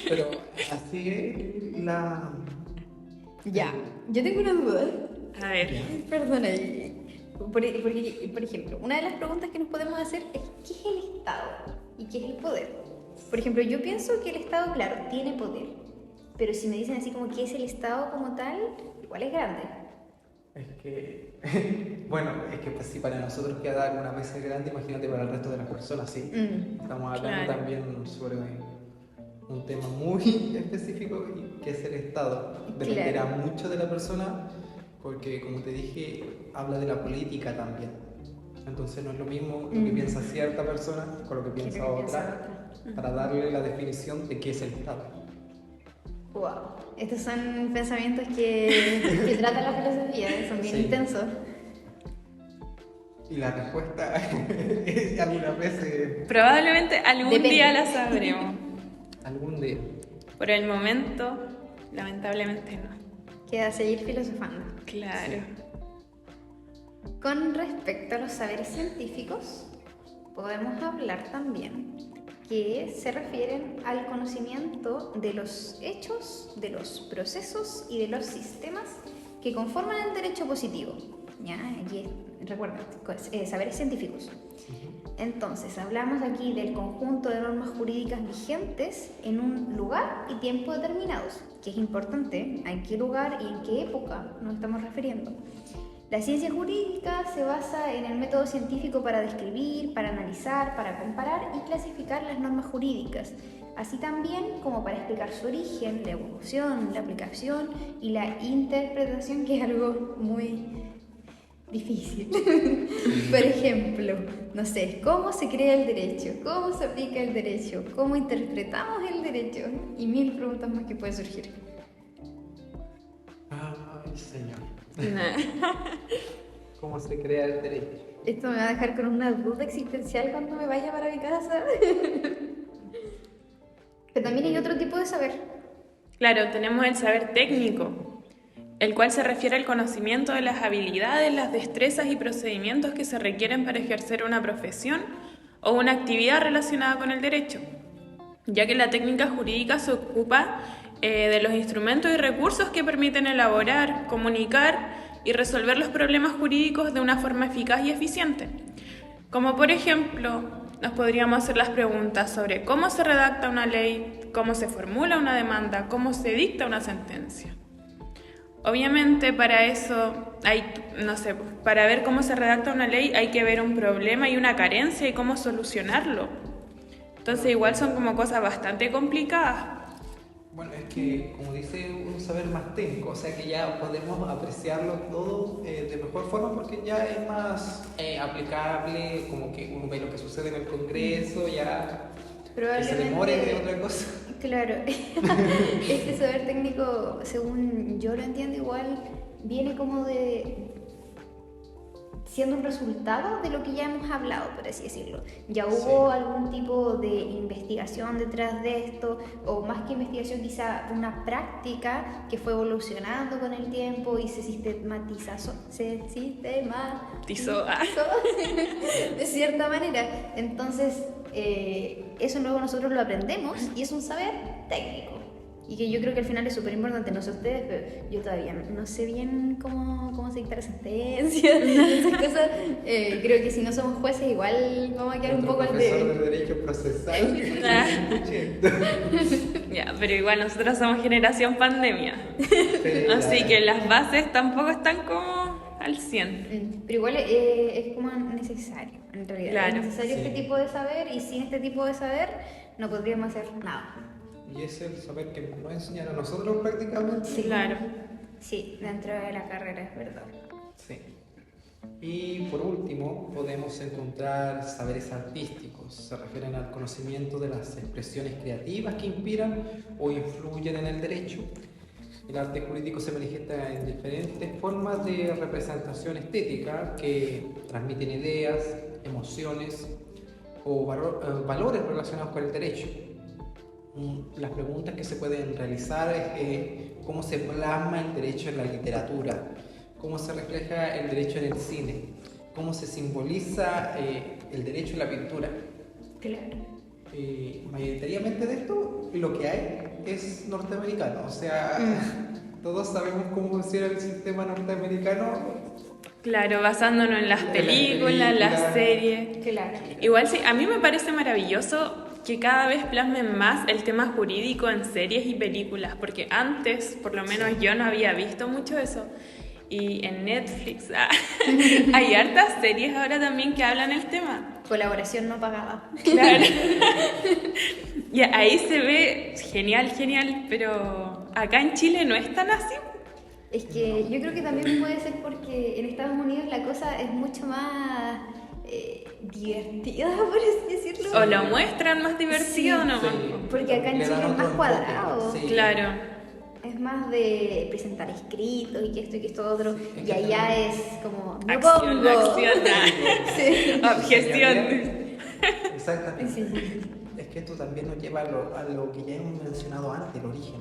Pero así es la... Ya, yo tengo una duda. A ver. Perdona, porque, por ejemplo, una de las preguntas que nos podemos hacer es ¿qué es el Estado y qué es el poder? Por ejemplo, yo pienso que el Estado, claro, tiene poder, pero si me dicen así como ¿qué es el Estado como tal? Igual es grande. Es que... Bueno, es que pues, si para nosotros queda algunas veces grande, imagínate para el resto de las personas, sí. Estamos hablando Claro. también sobre un tema muy específico, que es el Estado. Dependerá Claro. mucho de la persona, porque como te dije, habla de la política también. Entonces no es lo mismo lo que piensa cierta persona con lo que piensa lo que piensa otra, para darle la definición de qué es el Estado. Wow, estos son pensamientos que trata la filosofía, son bien Sí. intensos. Y la respuesta es algunas veces Probablemente algún Depende. día la sabremos. algún día. Por el momento, lamentablemente no. Queda seguir filosofando. Claro. Con respecto a los saberes científicos, podemos hablar también que se refieren al conocimiento de los hechos, de los procesos y de los sistemas que conforman el derecho positivo. ¿Ya? Aquí, recuerden, saberes científicos. Entonces, hablamos aquí del conjunto de normas jurídicas vigentes en un lugar y tiempo determinados, que es importante a en qué lugar y en qué época nos estamos refiriendo. La ciencia jurídica se basa en el método científico para describir, para analizar, para comparar y clasificar las normas jurídicas, así también como para explicar su origen, la evolución, la aplicación y la interpretación, que es algo muy difícil. Por ejemplo, no sé, ¿cómo se crea el derecho? ¿Cómo se aplica el derecho? ¿Cómo interpretamos el derecho? Y mil preguntas más que pueden surgir. Ay, señor. Nah. ¿Cómo se crea el derecho? Esto me va a dejar con una duda existencial cuando me vaya para mi casa. Pero también hay otro tipo de saber. Claro, tenemos el saber técnico, el cual se refiere al conocimiento de las habilidades, las destrezas y procedimientos que se requieren para ejercer una profesión o una actividad relacionada con el derecho, ya que la técnica jurídica se ocupa de los instrumentos y recursos que permiten elaborar, comunicar y resolver los problemas jurídicos de una forma eficaz y eficiente. Como por ejemplo, nos podríamos hacer las preguntas sobre cómo se redacta una ley, cómo se formula una demanda, cómo se dicta una sentencia. Obviamente para eso para ver cómo se redacta una ley hay que ver un problema y una carencia y cómo solucionarlo. Entonces igual son como cosas bastante complicadas. Bueno, es que, como dice, un saber más técnico, o sea que ya podemos apreciarlo todo de mejor forma porque ya es más aplicable, como que uno ve lo que sucede en el Congreso, ya que se demore de otra cosa. Claro, este saber técnico, según yo lo entiendo igual, viene como de siendo un resultado de lo que ya hemos hablado, por así decirlo. Ya hubo algún tipo de investigación detrás de esto, o más que investigación, quizá una práctica que fue evolucionando con el tiempo y se sistematizó de cierta manera. Entonces, eso luego nosotros lo aprendemos y es un saber técnico. Y que yo creo que al final es súper importante, no sé ustedes, pero yo todavía no sé bien cómo se dicta la sentencia, esas cosas. Creo que si no somos jueces igual vamos a quedar un poco al profesor de Derecho Procesal. Ya, pero igual nosotros somos generación pandemia. Así que las bases tampoco están como al 100. Pero igual es como necesario, en realidad. Claro, es necesario este tipo de saber y sin este tipo de saber no podríamos hacer nada. Y es el saber que nos enseñan a nosotros prácticamente. Sí, claro. Sí, dentro de la carrera, es verdad. Sí. Y por último, podemos encontrar saberes artísticos. Se refieren al conocimiento de las expresiones creativas que inspiran o influyen en el derecho. El arte jurídico se manifiesta en diferentes formas de representación estética que transmiten ideas, emociones o valores relacionados con el derecho. Las preguntas que se pueden realizar es cómo se plasma el derecho en la literatura, cómo se refleja el derecho en el cine, cómo se simboliza el derecho en la pintura. Claro. Mayoritariamente de esto lo que hay es norteamericano, o sea, todos sabemos cómo funciona el sistema norteamericano. Claro, basándonos en las películas, las series. Claro. Igual sí, a mí me parece maravilloso que cada vez plasmen más el tema jurídico en series y películas, porque antes, por lo menos yo no había visto mucho eso. Y en Netflix hay hartas series ahora también que hablan el tema. Colaboración no pagada. Claro. Y ahí se ve genial, pero acá en Chile no es tan así. Es que yo creo que también puede ser porque en Estados Unidos la cosa es mucho más divertida, por así decirlo. O lo muestran más divertido, Sí, ¿no? Sí. Porque acá en Le Chile dan es más otro cuadrado. enfoque, sí. Claro. Es más de presentar escritos y que esto y que esto otro. Sí, Y allá es como, no Acción, pongo. acción, Sí. objeción. Exactamente. Sí. Es que esto también nos lleva a lo que ya hemos mencionado antes, el origen.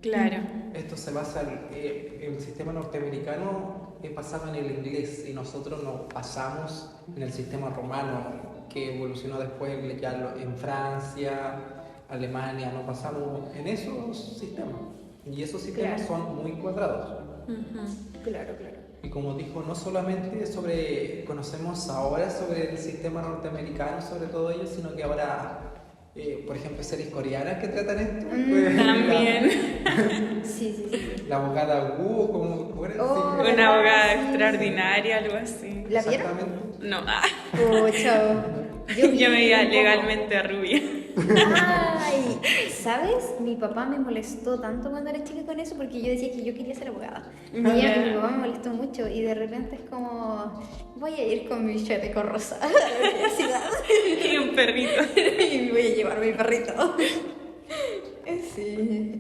Claro. Esto se basa en el sistema norteamericano basado en el inglés y nosotros nos basamos en el sistema romano que evolucionó después ya en Francia, Alemania, nos basamos en esos sistemas y esos sistemas son muy cuadrados. Claro. Y como dijo, no solamente conocemos ahora sobre el sistema norteamericano, sobre todo ellos, sino que ahora, por ejemplo, series coreanas que tratan esto. También. Sí. La abogada Wu, como Una abogada extraordinaria, algo así. ¿La vieron? Exactamente. No, Oh, chao. yo me veía legalmente rubia. Ay, ¿sabes? Mi papá me molestó tanto cuando era chica con eso porque yo decía que yo quería ser abogada. Y mi papá me molestó mucho y de repente es como, voy a ir con mi chaleco rosa a la universidad Y un perrito. y voy a llevar mi perrito. Sí,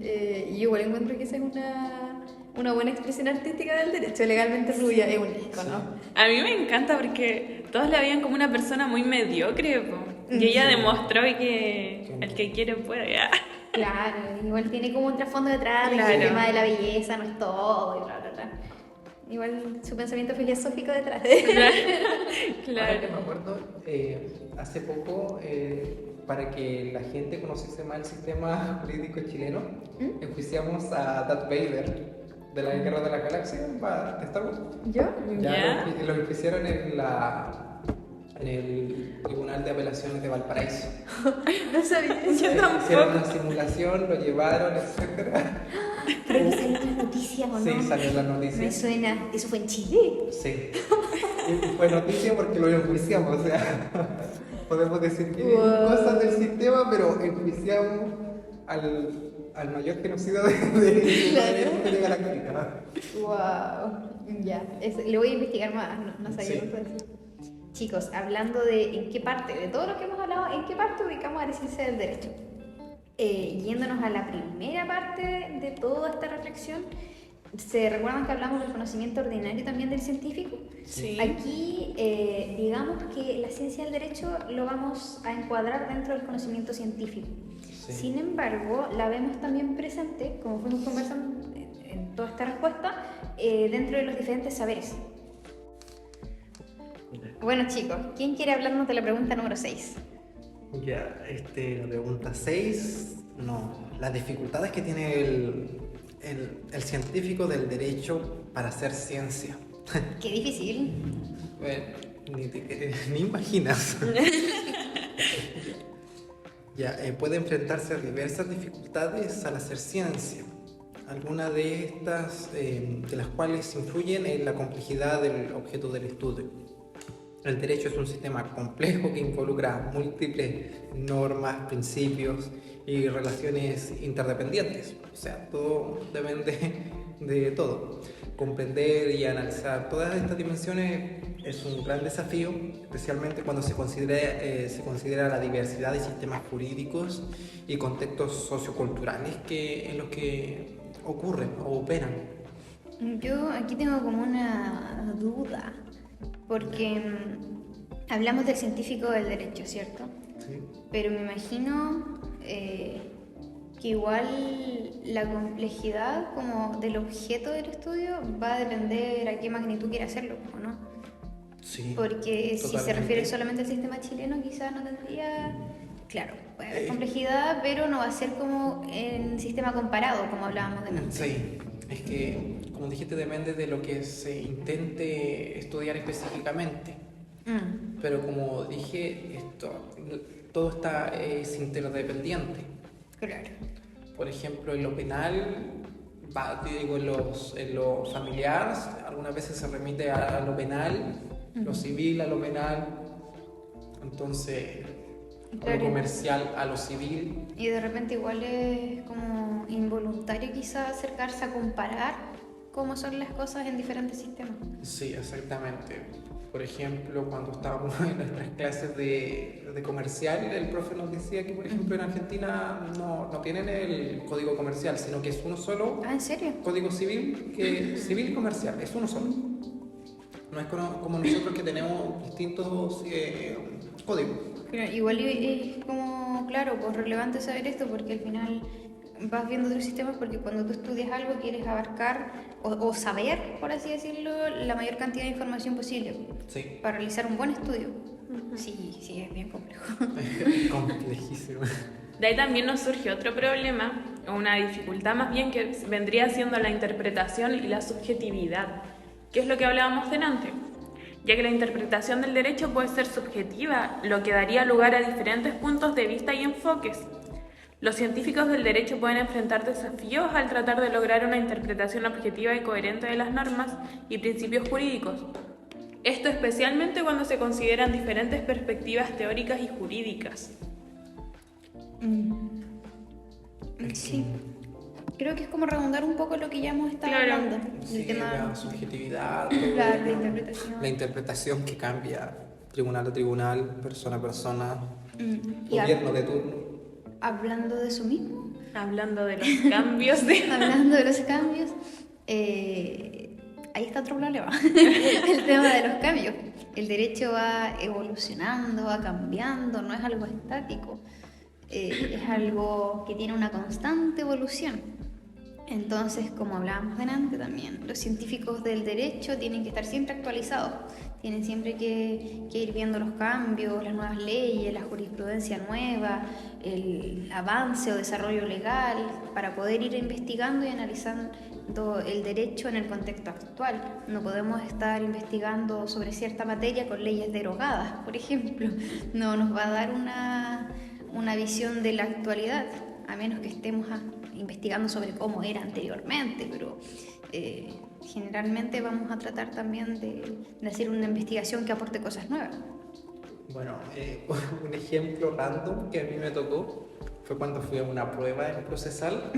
y yo igual encuentro que esa es una buena expresión artística del derecho. Legalmente rubia es un icono. A mí me encanta porque todos la veían como una persona muy mediocre, po. Y ella demostró que el que quiere puede. Claro, igual tiene como un trasfondo detrás, de que Claro. el tema de la belleza no es todo y bla. Igual su pensamiento filosófico detrás. Ahora que me acuerdo, hace poco, para que la gente conociese más el sistema jurídico chileno, enjuiciamos a Darth Vader de la Guerra de la Galaxia de Star Wars. ¿Yo? ¿Ya? Lo enjuiciaron en el Tribunal de Apelaciones de Valparaíso. No sabía. Yo Hicieron tampoco. una simulación, lo llevaron, etc. Creo que salió en las noticias, ¿o no? Sí, salió en la Me noticia. suena. ¿Eso fue en Chile? Sí. Y fue noticia porque lo enjuiciamos, o sea, podemos decir que Wow. cosas del sistema, pero enjuiciamos al al mayor genocida de la galáctica. Wow, ya, le voy a investigar más, no sabía Sí. eso. Chicos, hablando de en qué parte, de todo lo que hemos hablado, ¿en qué parte ubicamos a la ciencia del derecho? Yéndonos a la primera parte de toda esta reflexión, ¿se recuerdan que hablamos del conocimiento ordinario también del científico? Sí. Aquí, digamos que la ciencia del derecho lo vamos a encuadrar dentro del conocimiento científico. Sí. Sin embargo, la vemos también presente, como fuimos conversando en toda esta respuesta, dentro de los diferentes saberes. Bueno, chicos, ¿quién quiere hablarnos de la pregunta número 6? Ya, la pregunta 6, no, las dificultades que tiene el científico del derecho para hacer ciencia. Qué difícil. Bueno, ni imaginas. Ya, puede enfrentarse a diversas dificultades al hacer ciencia. Algunas de estas, de las cuales influyen en la complejidad del objeto del estudio. El derecho es un sistema complejo que involucra múltiples normas, principios y relaciones interdependientes. O sea, todo depende de todo. Comprender y analizar todas estas dimensiones es un gran desafío, especialmente cuando se considera la diversidad de sistemas jurídicos y contextos socioculturales en los que ocurren o operan. Yo aquí tengo como una duda, porque hablamos del científico del derecho, ¿cierto? ¿Sí? Pero me imagino que igual la complejidad como del objeto del estudio va a depender a qué magnitud quiera hacerlo, ¿o no? Sí, Porque si se totalmente. refiere solamente al sistema chileno, quizás no tendría... Claro, puede haber complejidad, pero no va a ser como en sistema comparado, como hablábamos delante. Sí, es que, como dijiste, depende de lo que se intente estudiar específicamente. Pero como dije, todo es interdependiente. Claro. Por ejemplo, en lo penal, en lo familiar, algunas veces se remite a lo penal, lo civil a lo penal, entonces, Claro. lo comercial a lo civil. Y de repente igual es como involuntario quizás acercarse a comparar cómo son las cosas en diferentes sistemas. Sí, exactamente. Por ejemplo, cuando estábamos en nuestras clases de comercial, el profe nos decía que, por ejemplo, en Argentina no tienen el código comercial, sino que es uno solo, Ah, ¿en serio? código civil, civil y comercial, es uno solo. No es como nosotros que tenemos distintos códigos. Pero igual es como, claro, pues relevante saber esto porque al final vas viendo otros sistemas porque cuando tú estudias algo quieres abarcar o saber, por así decirlo, la mayor cantidad de información posible Sí. para realizar un buen estudio. Sí, es bien complejo. Es complejísimo. De ahí también nos surge otro problema, o una dificultad más bien, que vendría siendo la interpretación y la subjetividad, que es lo que hablábamos delante, ya que la interpretación del derecho puede ser subjetiva, lo que daría lugar a diferentes puntos de vista y enfoques. Los científicos del derecho pueden enfrentar desafíos al tratar de lograr una interpretación objetiva y coherente de las normas y principios jurídicos. Esto especialmente cuando se consideran diferentes perspectivas teóricas y jurídicas. Sí. Creo que es como redundar un poco lo que ya hemos estado Claro. hablando. Sí, El tema la subjetividad, Claro, la interpretación. la interpretación que cambia tribunal a tribunal, persona a persona, Y gobierno de turno. hablando de eso mismo, Hablando de los cambios de... hablando de los cambios, ahí está otro problema, el tema de los cambios. El derecho va evolucionando, va cambiando, no es algo estático, es algo que tiene una constante evolución. Entonces, como hablábamos delante también, los científicos del derecho tienen que estar siempre actualizados, tienen siempre que ir viendo los cambios, las nuevas leyes, la jurisprudencia nueva, el avance o desarrollo legal, para poder ir investigando y analizando el derecho en el contexto actual. No podemos estar investigando sobre cierta materia con leyes derogadas, por ejemplo. No nos va a dar una visión de la actualidad, a menos que estemos investigando sobre cómo era anteriormente, pero generalmente vamos a tratar también de hacer una investigación que aporte cosas nuevas. Bueno, un ejemplo random que a mí me tocó fue cuando fui a una prueba en procesal.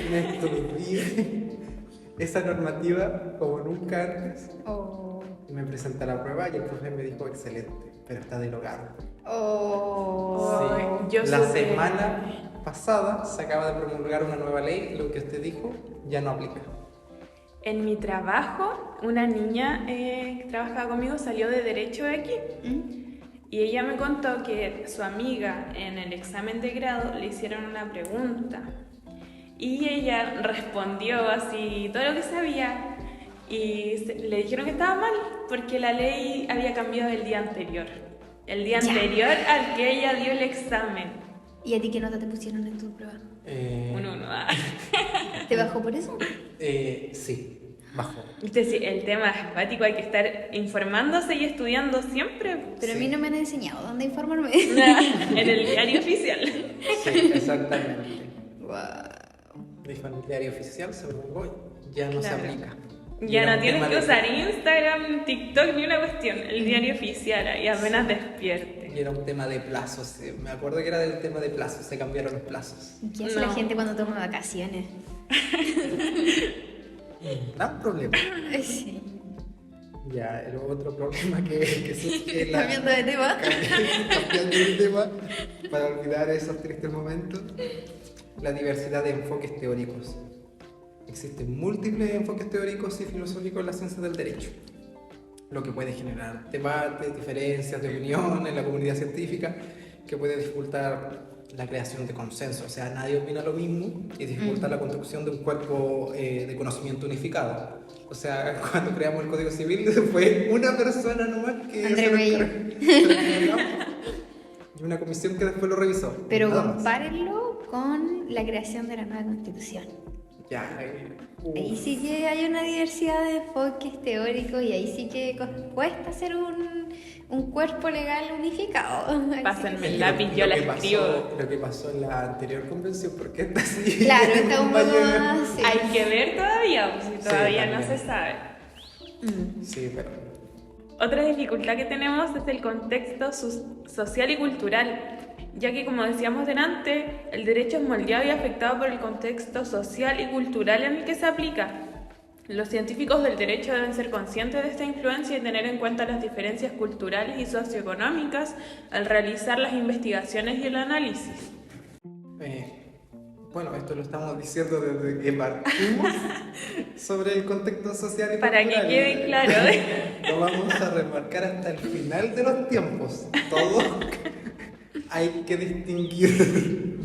Me estudié esa normativa como nunca antes. Oh. Y me presenté a la prueba y el profe me dijo, excelente, pero está derogado. Oh. Sí. Yo La supe. semana pasada se acaba de promulgar una nueva ley y lo que usted dijo ya no aplica. En mi trabajo, una niña que trabajaba conmigo salió de Derecho de aquí. Y ella me contó que su amiga en el examen de grado le hicieron una pregunta. Y ella respondió así todo lo que sabía. Y le dijeron que estaba mal porque la ley había cambiado el día anterior. El día anterior al que ella dio el examen. ¿Y a ti qué nota te pusieron en tu prueba? Un 1. ¿Te bajó por eso? Sí, bajó. Viste, sí, el tema es empático, hay que estar informándose y estudiando siempre. Pero a mí no me han enseñado dónde informarme. En el diario oficial. Sí, exactamente. Wow. Dijo en el diario oficial, se promulgó, ya no se Claro. aplica. Y Ya era no un tienes tema que de- usar Instagram, TikTok ni una cuestión. El diario oficial, ahí apenas despierte. Y era un tema de plazos. Me acuerdo que era del tema de plazos, se cambiaron los plazos. ¿Y qué hace la No. gente cuando toma vacaciones? Gran problema. Sí. Ya, el otro problema que surge es la... Cambiando de tema. Cambiando de tema, para olvidar esos tristes momentos, la diversidad de enfoques teóricos. Existen múltiples enfoques teóricos y filosóficos en la ciencia del derecho, lo que puede generar debates, diferencias de opinión en la comunidad científica, que puede dificultar la creación de consenso. O sea, nadie opina lo mismo y dificulta la construcción de un cuerpo de conocimiento unificado. O sea, cuando creamos el Código Civil fue una persona nomás que André se lo Bello. encargó. Y una comisión que después lo revisó. Pero Nada más. compárenlo con la creación de la nueva constitución. Ya, Ahí sí que hay una diversidad de enfoques teóricos y ahí sí que cuesta hacer un cuerpo legal unificado. Ahí sí Pásenme que el sí. lápiz, yo la escribo. Lo que pasó en la anterior convención, porque esta sí. Claro, está un poco mayor. más. Sí. Hay que ver todavía, pues si todavía no también. se sabe. Sí, pero. Otra dificultad que tenemos es el contexto social y cultural, ya que, como decíamos delante, el derecho es moldeado y afectado por el contexto social y cultural en el que se aplica. Los científicos del derecho deben ser conscientes de esta influencia y tener en cuenta las diferencias culturales y socioeconómicas al realizar las investigaciones y el análisis. Bueno, esto lo estamos diciendo desde que partimos sobre el contexto social y Para cultural. que quede claro. Lo vamos a remarcar hasta el final de los tiempos. Todo hay que distinguir.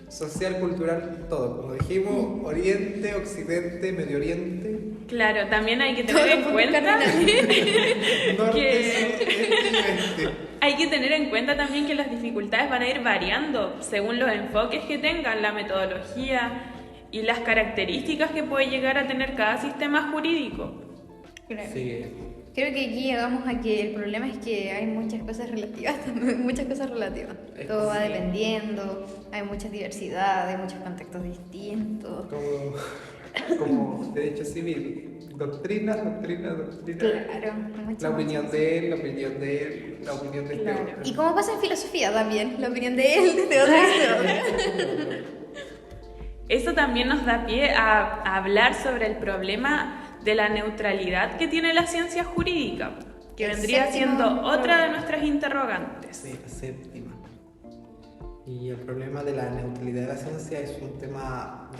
Social, cultural, todo. Como dijimos, Oriente, Occidente, Medio Oriente, Claro, también hay que tener en Todo cuenta Norte, Que- Sur, Este y Oeste. hay que tener en cuenta también que las dificultades van a ir variando según los enfoques que tengan, la metodología y las características que puede llegar a tener cada sistema jurídico. Claro. Sí. Creo que aquí llegamos a que el problema es que hay muchas cosas relativas también, muchas cosas relativas. Todo va Sí. dependiendo, hay mucha diversidad, hay muchos contextos distintos. Como derecho civil, doctrina. Claro, muchas La opinión cosas. de él, la opinión de él, la opinión de este Claro. otro. Y como pasa en filosofía también, la opinión de él, de otro, de otro. Eso también nos da pie a hablar sobre el problema de la neutralidad que tiene la ciencia jurídica, que El vendría séptimo siendo otra de problema. nuestras interrogantes. Sí, la séptima. Y el problema de la neutralidad de la ciencia es un tema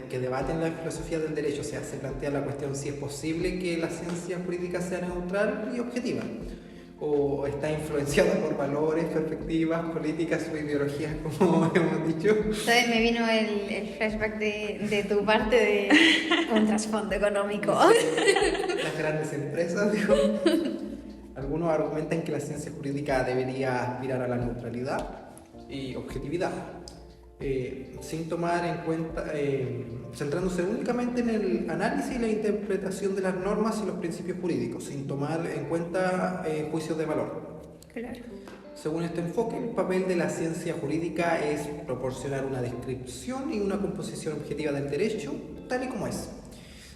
que debate en la filosofía del derecho. O sea, se plantea la cuestión si es posible que la ciencia jurídica sea neutral y objetiva, o está influenciada por valores, perspectivas, políticas o ideologías, como hemos dicho. Entonces me vino el flashback de tu parte de un trasfondo económico. Las grandes empresas, digo. Algunos argumentan que la ciencia jurídica debería aspirar a la neutralidad y objetividad, sin tomar en cuenta, centrándose únicamente en el análisis y la interpretación de las normas y los principios jurídicos, sin tomar en cuenta juicios de valor. Claro. Según este enfoque, el papel de la ciencia jurídica es proporcionar una descripción y una composición objetiva del derecho, tal y como es,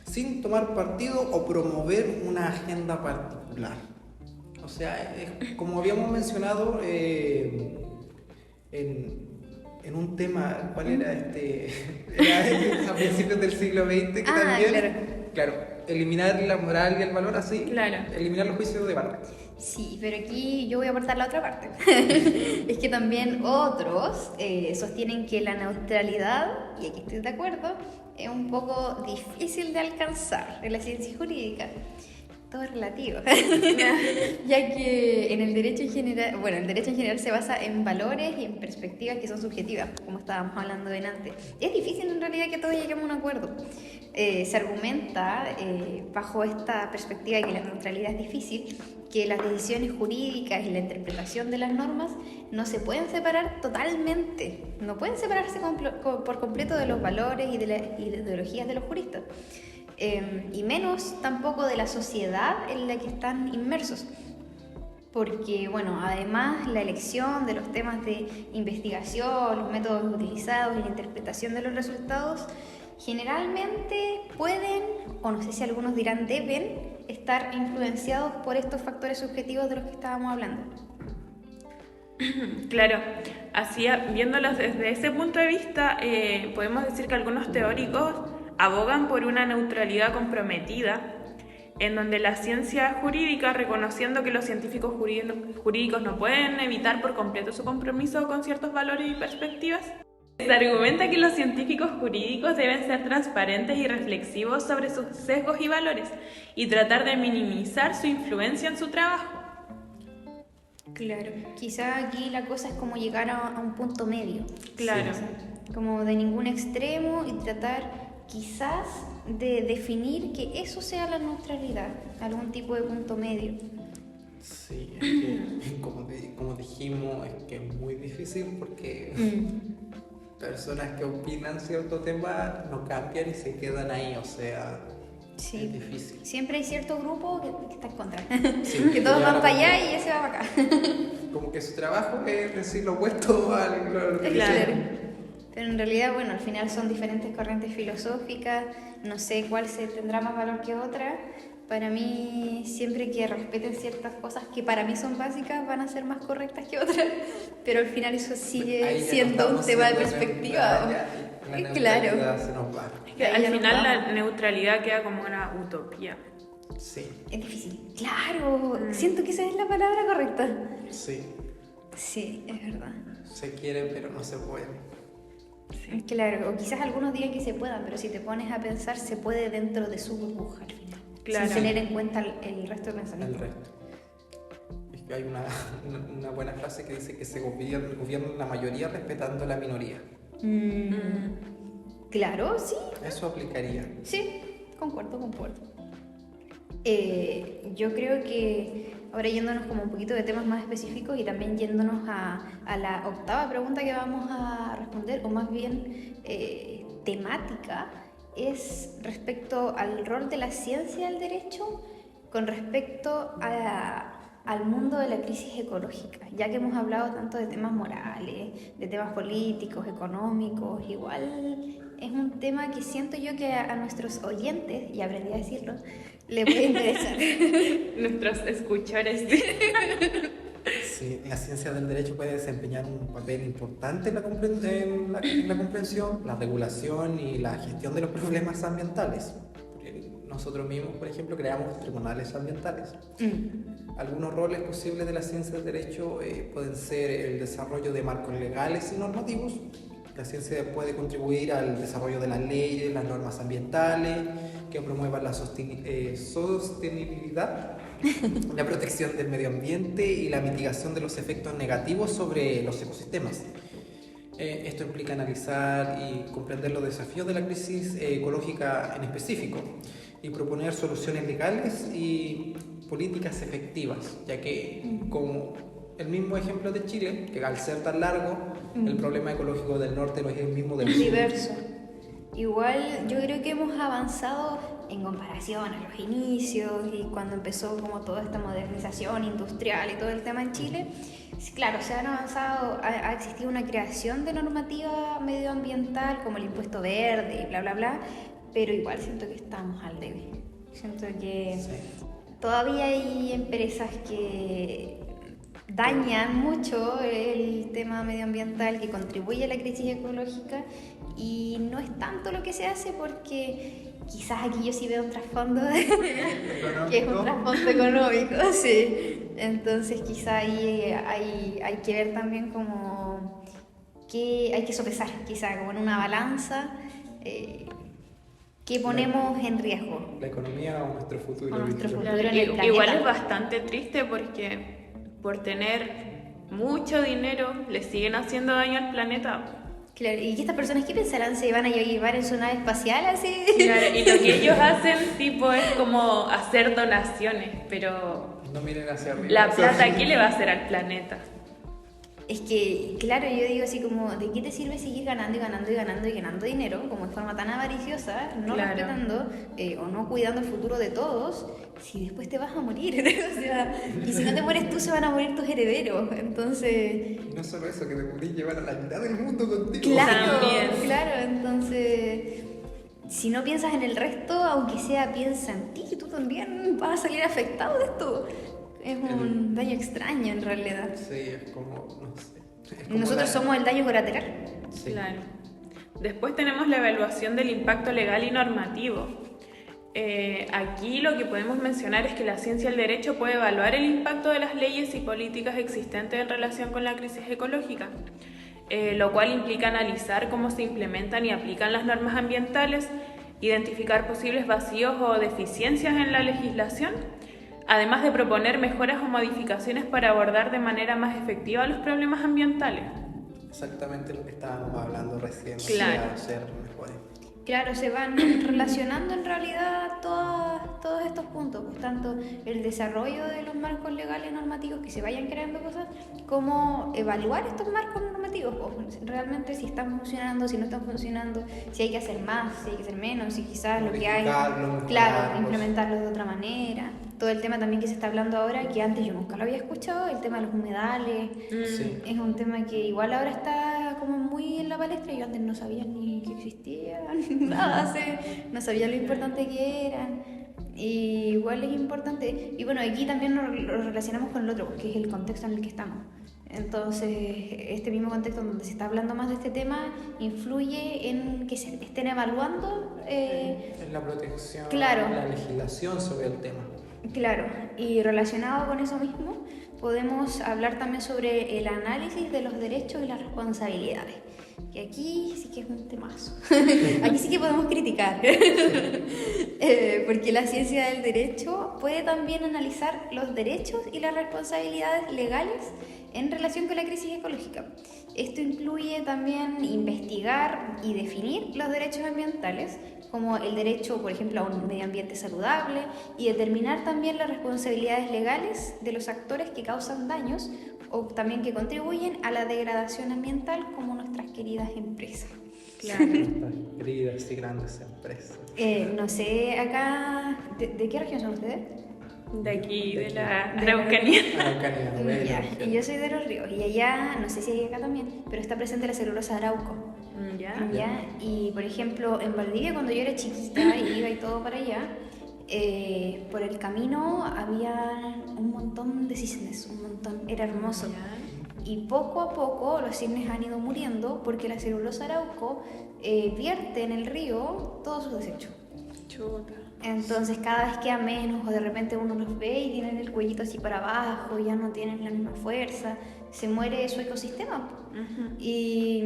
sin tomar partido o promover una agenda particular. O sea, como habíamos mencionado en en un tema, ¿cuál era era a principios del siglo XX que también, claro, eliminar la moral y el valor así, claro, eliminar los juicios de valor. Sí, pero aquí yo voy a aportar la otra parte. Es que también otros sostienen que la neutralidad, y aquí estoy de acuerdo, es un poco difícil de alcanzar en la ciencia jurídica. Todo es relativo. Ya que en el derecho en general, bueno, el derecho en general se basa en valores y en perspectivas que son subjetivas, como estábamos hablando antes. Y es difícil en realidad que todos lleguemos a un acuerdo. Se argumenta bajo esta perspectiva de que la neutralidad es difícil, que las decisiones jurídicas y la interpretación de las normas no se pueden separar totalmente, no pueden separarse por completo de los valores y de las ideologías de los juristas. Y menos tampoco de la sociedad en la que están inmersos. Porque, bueno, además la elección de los temas de investigación, los métodos utilizados y la interpretación de los resultados generalmente pueden, o no sé si algunos dirán deben, estar influenciados por estos factores subjetivos de los que estábamos hablando. Claro, así viéndolos desde ese punto de vista, podemos decir que algunos teóricos abogan por una neutralidad comprometida, en donde la ciencia jurídica, reconociendo que los científicos jurídicos no pueden evitar por completo su compromiso con ciertos valores y perspectivas, se argumenta que los científicos jurídicos deben ser transparentes y reflexivos sobre sus sesgos y valores y tratar de minimizar su influencia en su trabajo. Claro, quizá aquí la cosa es como llegar a un punto medio. Claro. Sí, como de ningún extremo y tratar quizás de definir que eso sea la neutralidad, algún tipo de punto medio. Sí, es que como dijimos, es que es muy difícil porque personas que opinan cierto tema no cambian y se quedan ahí, o sea, sí, es difícil. Siempre hay cierto grupo que está en contra, Sí, que todos van para allá y ese va para acá. Como que su trabajo es decir lo opuesto a lo que Claro. dicen. Pero en realidad, bueno, al final son diferentes corrientes filosóficas, no sé cuál se tendrá más valor que otra. Para mí, siempre que respeten ciertas cosas que para mí son básicas, van a ser más correctas que otras, pero al final eso sigue siendo un tema de perspectiva. Claro. Se nos va. Es que al final la neutralidad queda como una utopía. Sí. Es difícil. Claro, siento que esa es la palabra correcta. Sí. Sí, es verdad. Se quiere, pero no se puede. Sí. Claro, o quizás algunos digan que se puedan, pero si te pones a pensar, se puede dentro de su burbuja al final. Claro. Sin tener en cuenta el resto de pensamientos. El resto. Es que hay una buena frase que dice que se gobierna la mayoría respetando la minoría. Claro, sí. Eso aplicaría. Sí, concuerdo. Yo creo que ahora yéndonos como un poquito de temas más específicos y también yéndonos a la octava pregunta que vamos a responder, o más bien temática, es respecto al rol de la ciencia del derecho con respecto al mundo de la crisis ecológica, ya que hemos hablado tanto de temas morales, de temas políticos, económicos, igual es un tema que siento yo que a nuestros oyentes, y aprendí a decirlo, le puede interesar. Nuestros escuchores. Sí, la ciencia del derecho puede desempeñar un papel importante en la comprensión, la regulación y la gestión de los problemas ambientales. Nosotros mismos, por ejemplo, creamos tribunales ambientales. Algunos roles posibles de la ciencia del derecho pueden ser el desarrollo de marcos legales y normativos. La ciencia puede contribuir al desarrollo de las leyes, las normas ambientales, que promuevan la sostenibilidad, la protección del medio ambiente y la mitigación de los efectos negativos sobre los ecosistemas. Esto implica analizar y comprender los desafíos de la crisis ecológica en específico y proponer soluciones legales y políticas efectivas, ya que como el mismo ejemplo de Chile, que al ser tan largo, el problema ecológico del norte no es el mismo del sur. Diverso. Igual yo creo que hemos avanzado en comparación a los inicios y cuando empezó como toda esta modernización industrial y todo el tema en Chile. Claro, se han avanzado, ha existido una creación de normativa medioambiental como el impuesto verde y bla bla bla, pero igual siento que estamos al debe. Siento que todavía hay empresas que dañan mucho el tema medioambiental, que contribuye a la crisis ecológica, y no es tanto lo que se hace porque quizás aquí yo sí veo un trasfondo que es un trasfondo económico, sí. Entonces quizá ahí hay que ver también como que hay que sopesar, quizá como en una balanza, qué ponemos en riesgo. La economía o nuestro futuro. O nuestro futuro. Claro, en el planeta. igual es bastante triste porque por tener mucho dinero le siguen haciendo daño al planeta. Claro, y estas personas, ¿qué pensarán? ¿Se van a llevar en su nave espacial así? Claro, y lo que ellos hacen tipo es como hacer donaciones, pero No miren hacia arriba. la plata, ¿qué le va a hacer al planeta? Es que, claro, yo digo así como, ¿de qué te sirve seguir ganando y ganando y ganando y ganando dinero como de forma tan avariciosa, no Claro. respetando o no cuidando el futuro de todos, si después te vas a morir? O sea, y si no te mueres tú, se van a morir tus herederos. Entonces, Y no solo eso, que te podés llevar a la mitad del mundo contigo. claro, También. claro, entonces, si no piensas en el resto, aunque sea piensa en ti, tú también vas a salir afectado de esto. Es un daño extraño en realidad. Sí, es como, no sé. Es como Nosotros somos el daño colateral. Sí. Claro. Después tenemos la evaluación del impacto legal y normativo. Aquí lo que podemos mencionar es que la ciencia del derecho puede evaluar el impacto de las leyes y políticas existentes en relación con la crisis ecológica, lo cual implica analizar cómo se implementan y aplican las normas ambientales, identificar posibles vacíos o deficiencias en la legislación, además de proponer mejoras o modificaciones para abordar de manera más efectiva los problemas ambientales. Exactamente lo que estábamos hablando recién. Claro. Para ser mejores. Claro, se van relacionando en realidad todos estos puntos, pues tanto el desarrollo de los marcos legales normativos, que se vayan creando cosas, como evaluar estos marcos normativos, pues, realmente si están funcionando, si no están funcionando, si hay que hacer más, si hay que hacer menos, si quizás lo que hay, Modificarlos, claro, mejorarlos. implementarlos de otra manera. Todo el tema también que se está hablando ahora, que antes yo nunca lo había escuchado, el tema de los humedales. Sí. Es un tema que igual ahora está como muy en la palestra. Yo antes no sabía ni que existía, ni nada, no sabía lo importante que eran. Y igual es importante. Y bueno, aquí también lo relacionamos con el otro, que es el contexto en el que estamos. Entonces, este mismo contexto donde se está hablando más de este tema influye en que se estén evaluando. En la protección, Claro. la legislación sobre el tema. Claro, y relacionado con eso mismo, podemos hablar también sobre el análisis de los derechos y las responsabilidades. Que aquí sí que es un temazo. Aquí sí que podemos criticar. Porque la ciencia del derecho puede también analizar los derechos y las responsabilidades legales en relación con la crisis ecológica. Esto incluye también investigar y definir los derechos ambientales, como el derecho, por ejemplo, a un medio ambiente saludable, y determinar también las responsabilidades legales de los actores que causan daños o también que contribuyen a la degradación ambiental, como nuestras queridas empresas. Claro. Estas queridas y grandes empresas. No sé, acá, ¿de qué región son ustedes? De aquí, de la De la Araucanía. Araucanía, de Belo Ya, Horizonte. y yo soy de Los Ríos, y allá, no sé si hay acá también, pero está presente la celulosa de Arauco. ¿Ya? ¿Ya? Y por ejemplo, en Valdivia, cuando yo era chiquita y iba y todo para allá, por el camino había un montón de cisnes, un montón, era hermoso. Y poco a poco los cisnes han ido muriendo porque la celulosa Arauco vierte en el río todos sus desechos. Chuta. Entonces cada vez queda menos, o de repente uno los ve y tienen el cuellito así para abajo, ya no tienen la misma fuerza, se muere su ecosistema. Ujú. Y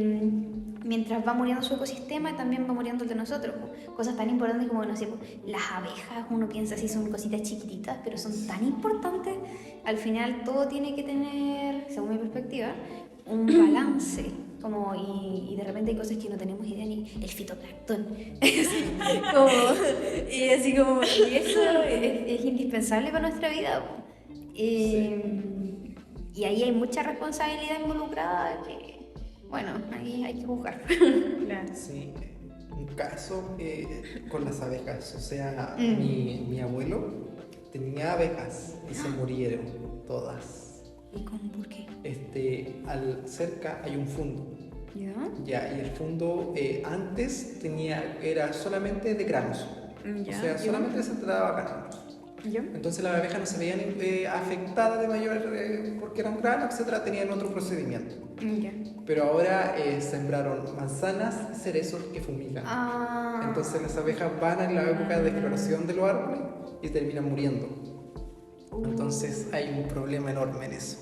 mientras va muriendo su ecosistema, también va muriendo el de nosotros. Cosas tan importantes como, no sé, las abejas, uno piensa así, son cositas chiquititas, pero son tan importantes. Al final todo tiene que tener, según mi perspectiva, un balance. Como, y de repente hay cosas que no tenemos idea ni el fitoplancton. Y así como, y eso es indispensable para nuestra vida. Y ahí hay mucha responsabilidad involucrada que, bueno, ahí hay que juzgar. Claro. Sí, un caso con las abejas. O sea, Mm. mi abuelo tenía abejas y se murieron todas. ¿Y cómo? ¿Por qué? Cerca hay un fundo. ¿Ya? Ya, y el fundo antes era solamente de granos. Ya. O sea, solamente se trataba granos. ¿Yo? Entonces las abejas no se veían afectadas de mayor porque eran granos, etcétera, tenían otro procedimiento. Ya. Pero ahora sembraron manzanas, cerezos que fumigan. Ah. Entonces las abejas van en la época de floración de los árboles y terminan muriendo. Entonces hay un problema enorme en eso.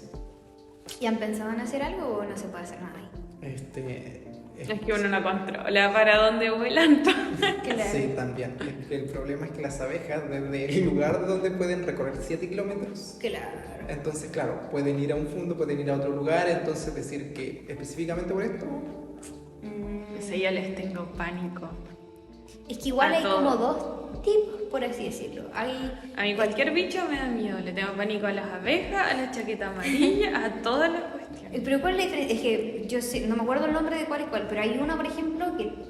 ¿Y han pensado en hacer algo o no se puede hacer nada ahí? Es que uno no controla para dónde vuelan. Claro. Sí, también. Es que el problema es que las abejas, desde el lugar donde pueden recorrer 7 kilómetros, Claro. entonces, claro, pueden ir a un fondo, pueden ir a otro lugar, entonces decir que específicamente por esto, Ese ya les tengo pánico. Es que igual A hay todo. como dos tipos, por así decirlo. Hay A mí cualquier bicho me da miedo. Le tengo pánico a las abejas, a la chaqueta amarilla, a todas las cuestiones. Pero ¿cuál es la diferencia? Es que yo sé, no me acuerdo el nombre de cuál es cuál, pero hay una, por ejemplo,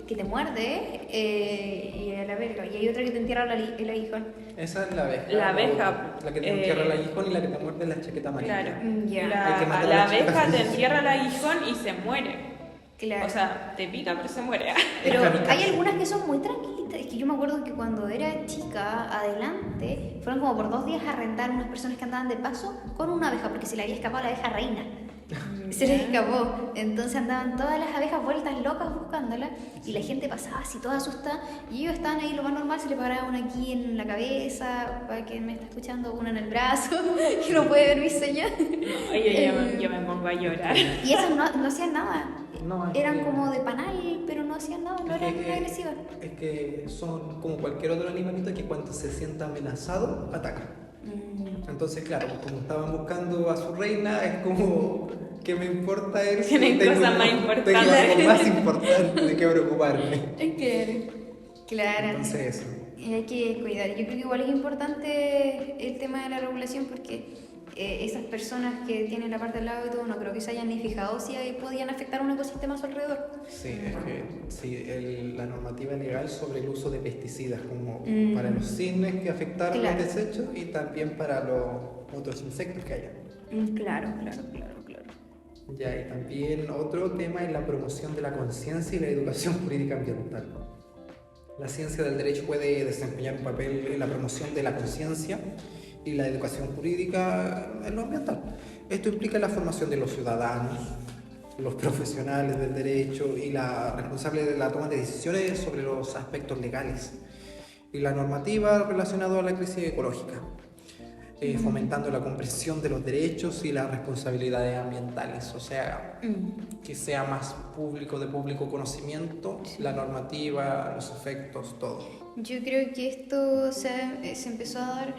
que te muerde y a la verga, y hay otra que te entierra el aguijón. esa es la abeja. La abeja, La que te entierra el aguijón y la que te muerde la chaqueta amarilla. Claro. Ya. Hay que matar La a la chica. abeja te entierra el aguijón y se muere. Claro. O sea, te pica pero se muere. Pero kamikaze. hay algunas que son muy tranquilitas. Es que yo me acuerdo que cuando era chica, adelante, fueron como por 2 días a rentar unas personas que andaban de paso con una abeja, porque se le había escapado la abeja reina. Se les escapó. Entonces andaban todas las abejas vueltas locas buscándola y la gente pasaba así toda asustada y ellos estaban ahí lo más normal, se le paraba una aquí en la cabeza, para que me está escuchando, una en el brazo, que no puede ver mis señas. Oye, yo me pongo a llorar. Y esas no hacían nada. No, es Eran que- como de panal, pero no hacían nada, no eran muy agresivas. Es que son como cualquier otro animalito que cuando se sienta amenazado, ataca. Entonces, claro, como estaban buscando a su reina, es como que me importa él. si Tienen tengo cosas más Tengo importantes. algo más importante de que preocuparme. Claro. Entonces, eso. Y hay que cuidar. Yo creo que igual es importante el tema de la regulación porque esas personas que tienen la parte del lago y todo, no creo que se hayan ni fijado si ahí podían afectar un ecosistema a su alrededor. Sí, es que sí, la normativa legal sobre el uso de pesticidas, como para los cisnes que afectaron Claro. los desechos y también para los otros insectos que hayan. Claro. Ya, y también otro tema es la promoción de la conciencia y la educación jurídica ambiental. La ciencia del derecho puede desempeñar un papel en la promoción de la conciencia y la educación jurídica en lo ambiental. Esto implica la formación de los ciudadanos, los profesionales del derecho y la responsable de la toma de decisiones sobre los aspectos legales y la normativa relacionada a la crisis ecológica, fomentando la comprensión de los derechos y las responsabilidades ambientales, o sea, que sea más público, de público conocimiento, la normativa, los efectos, todo. Yo creo que esto se empezó a dar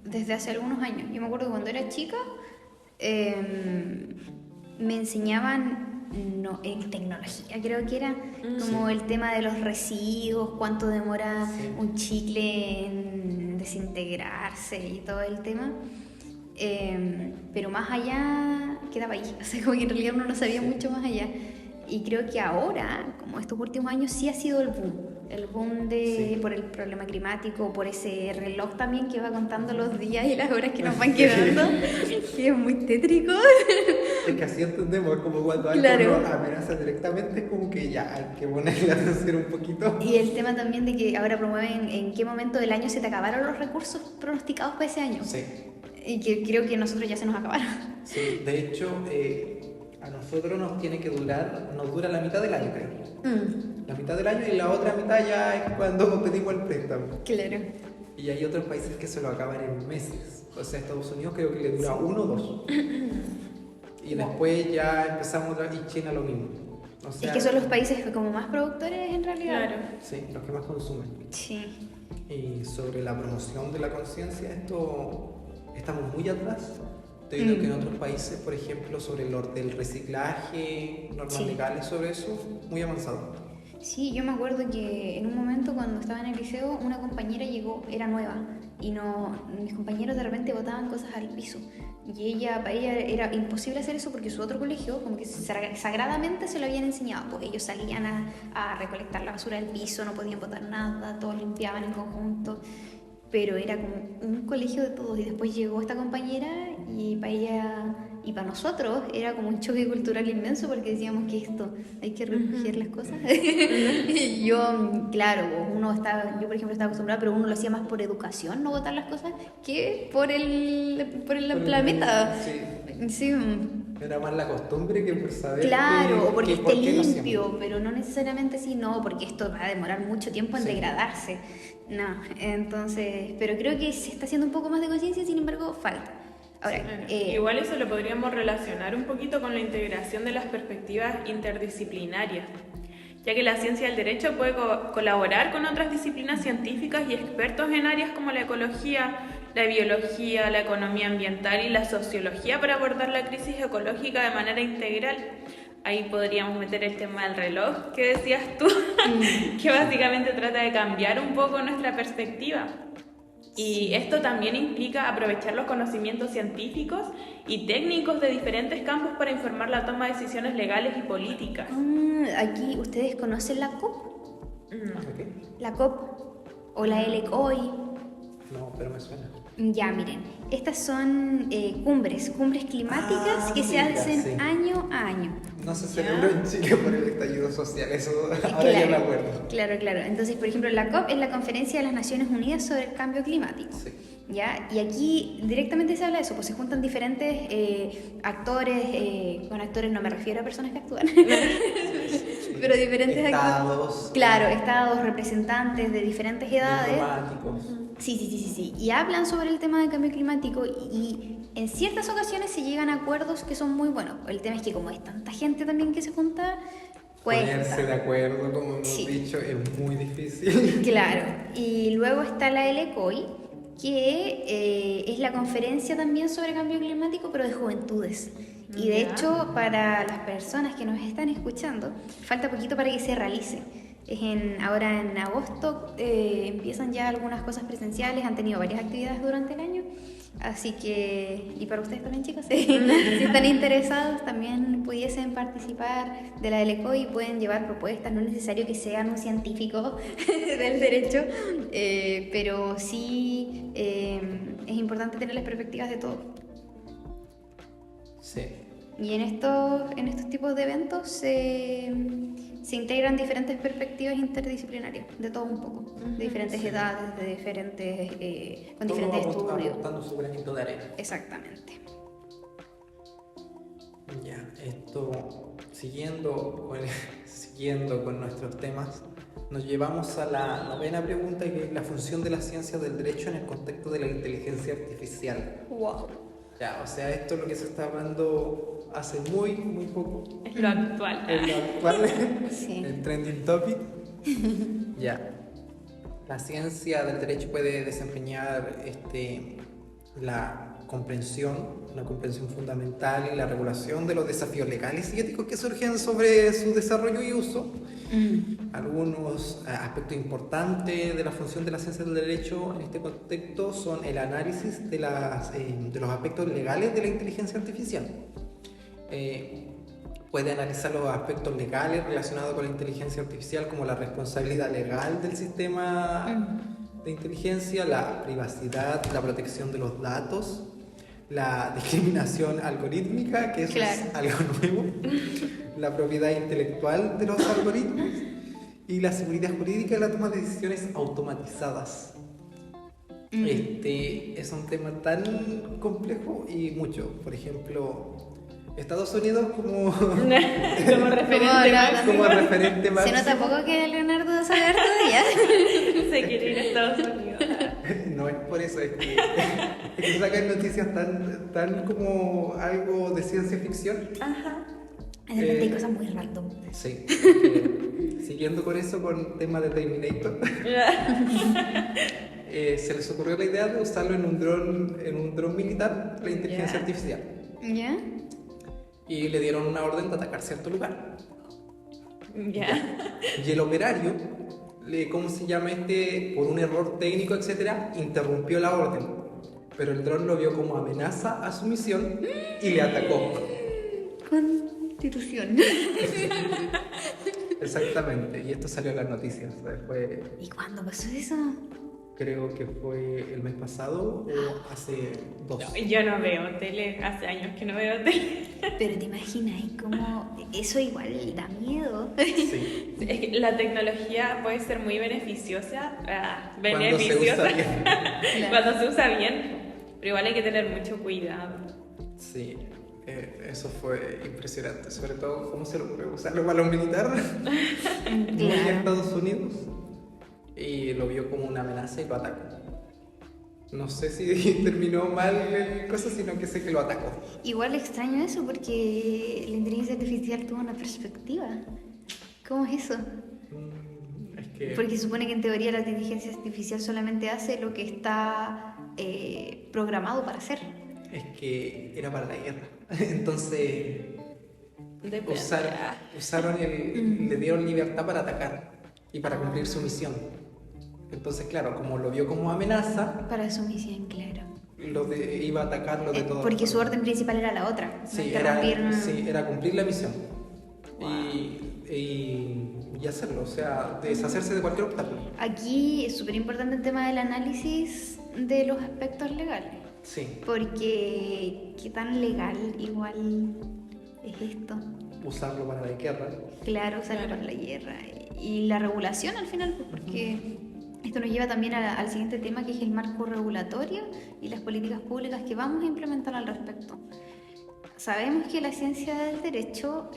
desde hace algunos años. Yo me acuerdo que cuando era chica me enseñaban en tecnología, creo que era como el tema de los residuos, cuánto demora un chicle en desintegrarse y todo el tema. Pero más allá quedaba ahí, o sea, como que en realidad uno no sabía mucho más allá. Y creo que ahora, como estos últimos años, sí ha sido el boom por el problema climático, por ese reloj también que va contando los días y las horas que nos van quedando, que es muy tétrico. Es que así entendemos, es como cuando algo Claro. nos amenaza directamente, es como que ya hay que ponerle atención un poquito. Y el tema también de que ahora promueven en qué momento del año se te acabaron los recursos pronosticados para ese año. Sí, Y que creo que a nosotros ya se nos acabaron. sí. De hecho, a nosotros nos dura la mitad del año, creo. La mitad del año y la otra mitad ya es cuando pedimos el préstamo. Claro. Y hay otros países que se lo acaban en meses. O sea, Estados Unidos creo que le dura 1 o 2. Y después ya empezamos y China lo mismo. O sea, Es que son los países como más productores en realidad. Claro. Sí, los que más consumen. Sí. Y sobre la promoción de la conciencia, esto estamos muy atrás. Debido a que en otros países, por ejemplo, sobre el reciclaje, normas Sí. legales sobre eso, muy avanzado. Sí, yo me acuerdo que en un momento cuando estaba en el liceo, una compañera llegó, era nueva, y mis compañeros de repente botaban cosas al piso. Y para ella era imposible hacer eso porque su otro colegio, como que sagradamente se lo habían enseñado. Pues ellos salían a recolectar la basura del piso, no podían botar nada, todos limpiaban en conjunto. Pero era como un colegio de todos. Y después llegó esta compañera y para ella Y para nosotros era como un choque cultural inmenso porque decíamos que esto, hay que recoger las cosas. Y yo, claro, yo por ejemplo estaba acostumbrada, pero uno lo hacía más por educación, no botar las cosas, que por el planeta. Sí. Sí. Era más la costumbre que por saber. Claro, o porque esté limpio, hacíamos. pero no necesariamente sí, no, porque esto va a demorar mucho tiempo en degradarse. No, entonces, pero creo que se está haciendo un poco más de conciencia, sin embargo, falta. Ahora, igual eso lo podríamos relacionar un poquito con la integración de las perspectivas interdisciplinarias, ya que la ciencia del derecho puede colaborar con otras disciplinas científicas y expertos en áreas como la ecología, la biología, la economía ambiental y la sociología para abordar la crisis ecológica de manera integral. Ahí podríamos meter el tema del reloj que decías tú, que básicamente trata de cambiar un poco nuestra perspectiva. Y esto también implica aprovechar los conocimientos científicos y técnicos de diferentes campos para informar la toma de decisiones legales y políticas. Aquí, ¿ustedes conocen la COP? ¿Qué? La COP o la LCOI. No, pero me suena. Ya, miren, estas son cumbres climáticas que se hacen sí. año a año. No se celebró en Chile por el estallido social, eso ahora ya me acuerdo. Claro. Entonces, por ejemplo, la COP es la Conferencia de las Naciones Unidas sobre el Cambio Climático. Sí. ¿Ya? Y aquí directamente se habla de eso, pues se juntan diferentes actores, con actores no me refiero a personas que actúan, pero diferentes estados. Claro, estados, representantes de diferentes edades. Diplomáticos. Sí. Y hablan sobre el tema del cambio climático y en ciertas ocasiones se llegan a acuerdos que son muy buenos. El tema es que como es tanta gente también que se junta, Ponerse de acuerdo, como hemos dicho, es muy difícil. Claro. Y luego está la LCOI, que es la conferencia también sobre cambio climático, pero de juventudes. Y de hecho, para las personas que nos están escuchando, falta poquito para que se realice. Ahora en agosto empiezan ya algunas cosas presenciales, han tenido varias actividades durante el año, así que, y para ustedes también chicos, si están interesados también pudiesen participar de la LCOI y pueden llevar propuestas, no es necesario que sean un científico del derecho, pero sí es importante tener las perspectivas de todos. Sí. Y en estos tipos de eventos se integran diferentes perspectivas interdisciplinarias, de todo un poco, de diferentes edades, de diferentes, con diferentes estudios. Aportando su granito de arena. Exactamente. Ya, siguiendo con nuestros temas, nos llevamos a la novena pregunta, que es la función de la ciencia del derecho en el contexto de la inteligencia artificial. Wow. Ya, o sea, esto es lo que se está hablando hace muy poco. Es lo actual. Es lo actual, Sí. el trending topic. Ya. La ciencia del derecho puede desempeñar una comprensión fundamental y la regulación de los desafíos legales y éticos que surgen sobre su desarrollo y uso. Algunos aspectos importantes de la función de la ciencia del derecho en este contexto son el análisis de los aspectos legales de la inteligencia artificial. Puede analizar los aspectos legales relacionados con la inteligencia artificial, como la responsabilidad legal del sistema de inteligencia, la privacidad, la protección de los datos, la discriminación algorítmica, que eso es algo nuevo, la propiedad intelectual de los algoritmos y la seguridad jurídica de la toma de decisiones automatizadas. Es un tema tan complejo y mucho. Por ejemplo, Estados Unidos como referente máximo. Se nota poco que Leonardo sabe harto de ella. Se quiere ir a Estados Unidos. No es por eso, es que sacan noticias tan como algo de ciencia ficción. Ajá. De repente hay cosas muy random. Sí. Siguiendo con eso, con tema de Terminator, se les ocurrió la idea de usarlo en un dron militar, la inteligencia artificial. ¿Ya? Y le dieron una orden de atacar cierto lugar. Ya. Y el operario, ¿cómo se llama por un error técnico, etcétera, interrumpió la orden? Pero el dron lo vio como amenaza a su misión y le atacó. Constitución. Exactamente, y esto salió en las noticias después. ¿Y cuándo pasó eso? creo que fue el mes pasado o hace 2. No, yo no veo tele, hace años que no veo tele. Pero te imaginas cómo eso igual da miedo. Sí. Es que la tecnología puede ser muy beneficiosa, Cuando se usa bien. cuando se usa bien, pero igual hay que tener mucho cuidado. Sí, eso fue impresionante, sobre todo cómo se lo puede usarlo para los militares muy en Estados Unidos, y lo vio como una amenaza y lo atacó. No sé si terminó mal el cosa, sino que sé que lo atacó. Igual extraño eso porque la inteligencia artificial tuvo una perspectiva. ¿Cómo es eso? Es que Porque se supone que en teoría la inteligencia artificial solamente hace lo que está programado para hacer. es que era para la guerra. Entonces usaron le dieron libertad para atacar y para cumplir su misión. Entonces, claro, como lo vio como amenaza, Para su misión, claro. iba a atacarlo de todo. Porque su orden principal era la otra. Sí, no era cumplir la misión. Y hacerlo, o sea, deshacerse de cualquier obstáculo. Aquí es súper importante el tema del análisis de los aspectos legales. Sí, Porque qué tan legal igual es esto. usarlo para la guerra. Claro, usarlo para la guerra. Y la regulación al final, pues, porque esto nos lleva también al siguiente tema, que es el marco regulatorio y las políticas públicas que vamos a implementar al respecto. Sabemos que la ciencia del derecho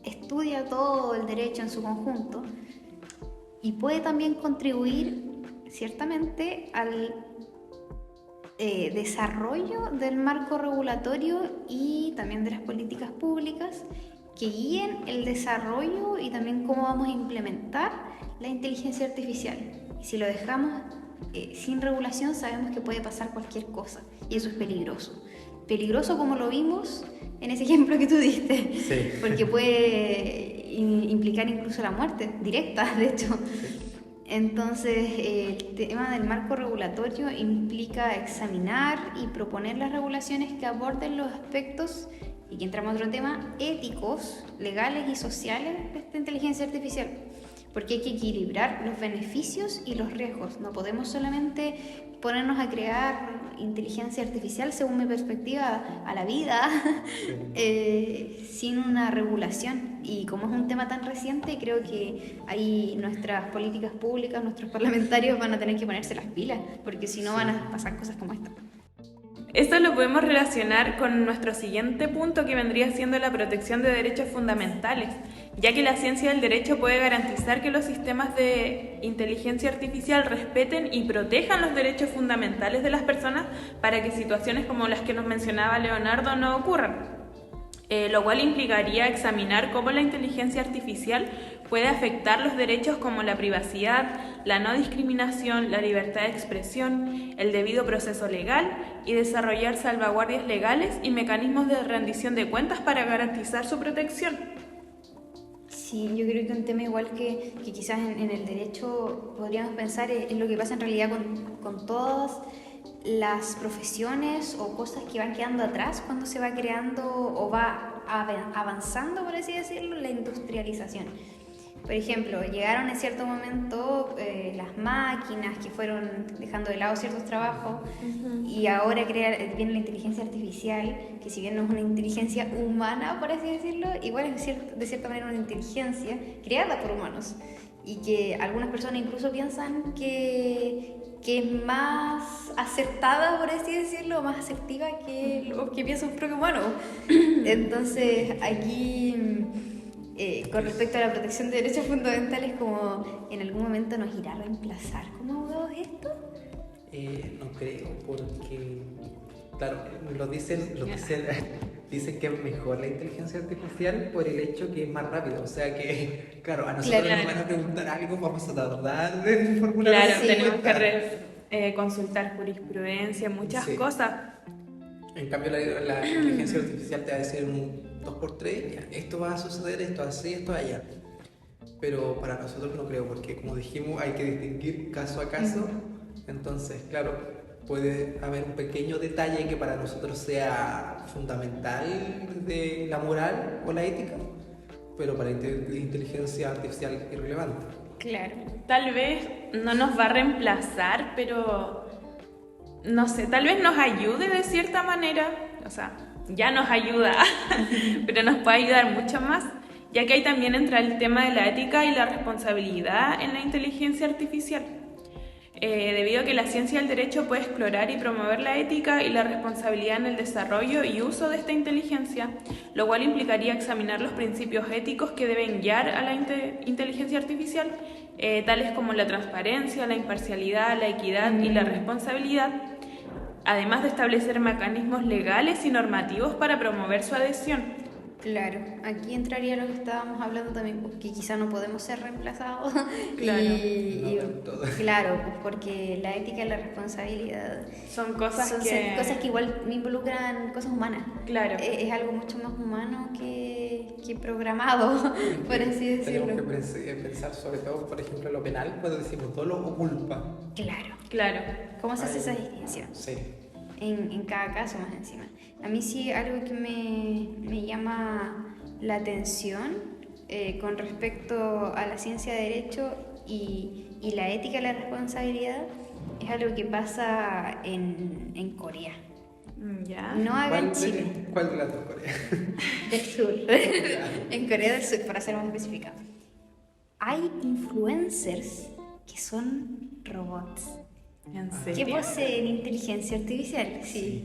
estudia todo el derecho en su conjunto y puede también contribuir ciertamente al desarrollo del marco regulatorio y también de las políticas públicas que guíen el desarrollo y también cómo vamos a implementar la inteligencia artificial. Y si lo dejamos sin regulación, sabemos que puede pasar cualquier cosa y eso es peligroso. Peligroso como lo vimos en ese ejemplo que tú diste, Sí. porque puede implicar incluso la muerte directa, de hecho. Entonces, el tema del marco regulatorio implica examinar y proponer las regulaciones que aborden los aspectos, y que entramos a otro tema, éticos, legales y sociales de esta inteligencia artificial. Porque hay que equilibrar los beneficios y los riesgos. No podemos solamente ponernos a crear inteligencia artificial, según mi perspectiva, a la vida, sin una regulación. Y como es un tema tan reciente, creo que ahí nuestras políticas públicas, nuestros parlamentarios van a tener que ponerse las pilas, porque si no van a pasar cosas como esta. Esto lo podemos relacionar con nuestro siguiente punto, que vendría siendo la protección de derechos fundamentales, ya que la ciencia del derecho puede garantizar que los sistemas de inteligencia artificial respeten y protejan los derechos fundamentales de las personas para que situaciones como las que nos mencionaba Leonardo no ocurran. Lo cual implicaría examinar cómo la inteligencia artificial puede afectar los derechos como la privacidad, la no discriminación, la libertad de expresión, el debido proceso legal y desarrollar salvaguardias legales y mecanismos de rendición de cuentas para garantizar su protección. Sí, yo creo que un tema igual que quizás en el derecho podríamos pensar es lo que pasa en realidad con todas las profesiones o cosas que van quedando atrás cuando se va creando o va avanzando, por así decirlo, la industrialización. Por ejemplo, llegaron en cierto momento las máquinas que fueron dejando de lado ciertos trabajos y ahora viene la inteligencia artificial, que si bien no es una inteligencia humana, por así decirlo, igual es de cierta manera una inteligencia creada por humanos y que algunas personas incluso piensan que es más acertada, por así decirlo, más asertiva que lo que piensa un propio humano. Entonces, aquí, con respecto a la protección de derechos fundamentales, como en algún momento nos irá a reemplazar como abogados esto. No creo, porque, claro, dicen que es mejor la inteligencia artificial por el hecho que es más rápido. O sea que, claro, a nosotros nos van a preguntar algo, vamos a tardar en formular. Claro, una tenemos pregunta. que consultar jurisprudencia, muchas Sí. cosas. En cambio, la inteligencia artificial te va a decir un 2x3, ya, esto va a suceder, esto así, esto allá. Pero para nosotros no creo, porque como dijimos, hay que distinguir caso a caso. Entonces, claro, puede haber un pequeño detalle que para nosotros sea fundamental de la moral o la ética, pero para la inteligencia artificial es irrelevante. Claro, tal vez no nos va a reemplazar, pero no sé, tal vez nos ayude de cierta manera, o sea, ya nos ayuda, pero nos puede ayudar mucho más, ya que ahí también entra el tema de la ética y la responsabilidad en la inteligencia artificial. Debido a que la ciencia del derecho puede explorar y promover la ética y la responsabilidad en el desarrollo y uso de esta inteligencia, lo cual implicaría examinar los principios éticos que deben guiar a la inteligencia artificial, tales como la transparencia, la imparcialidad, la equidad y la responsabilidad, además de establecer mecanismos legales y normativos para promover su adhesión. Claro, aquí entraría lo que estábamos hablando también, pues, que quizá no podemos ser reemplazados. Claro. Claro, pues, porque la ética y la responsabilidad Son cosas cosas que igual involucran cosas humanas. Claro. Es algo mucho más humano que programado, por así decirlo. Tenemos que pensar sobre todo, por ejemplo, en lo penal, cuando decimos dolo o culpa. Claro. ¿Cómo se hace esa distinción? Sí. En cada caso más encima. A mí sí algo que me llama la atención con respecto a la ciencia de derecho y la ética y la responsabilidad es algo que pasa en Corea. ¿Ya? No acá en Chile. ¿Cuál de las dos Coreas? Del sur. En Corea del Sur, para ser más específica. Hay influencers que son robots. ¿En ¿Qué serio? poseen inteligencia artificial? Sí.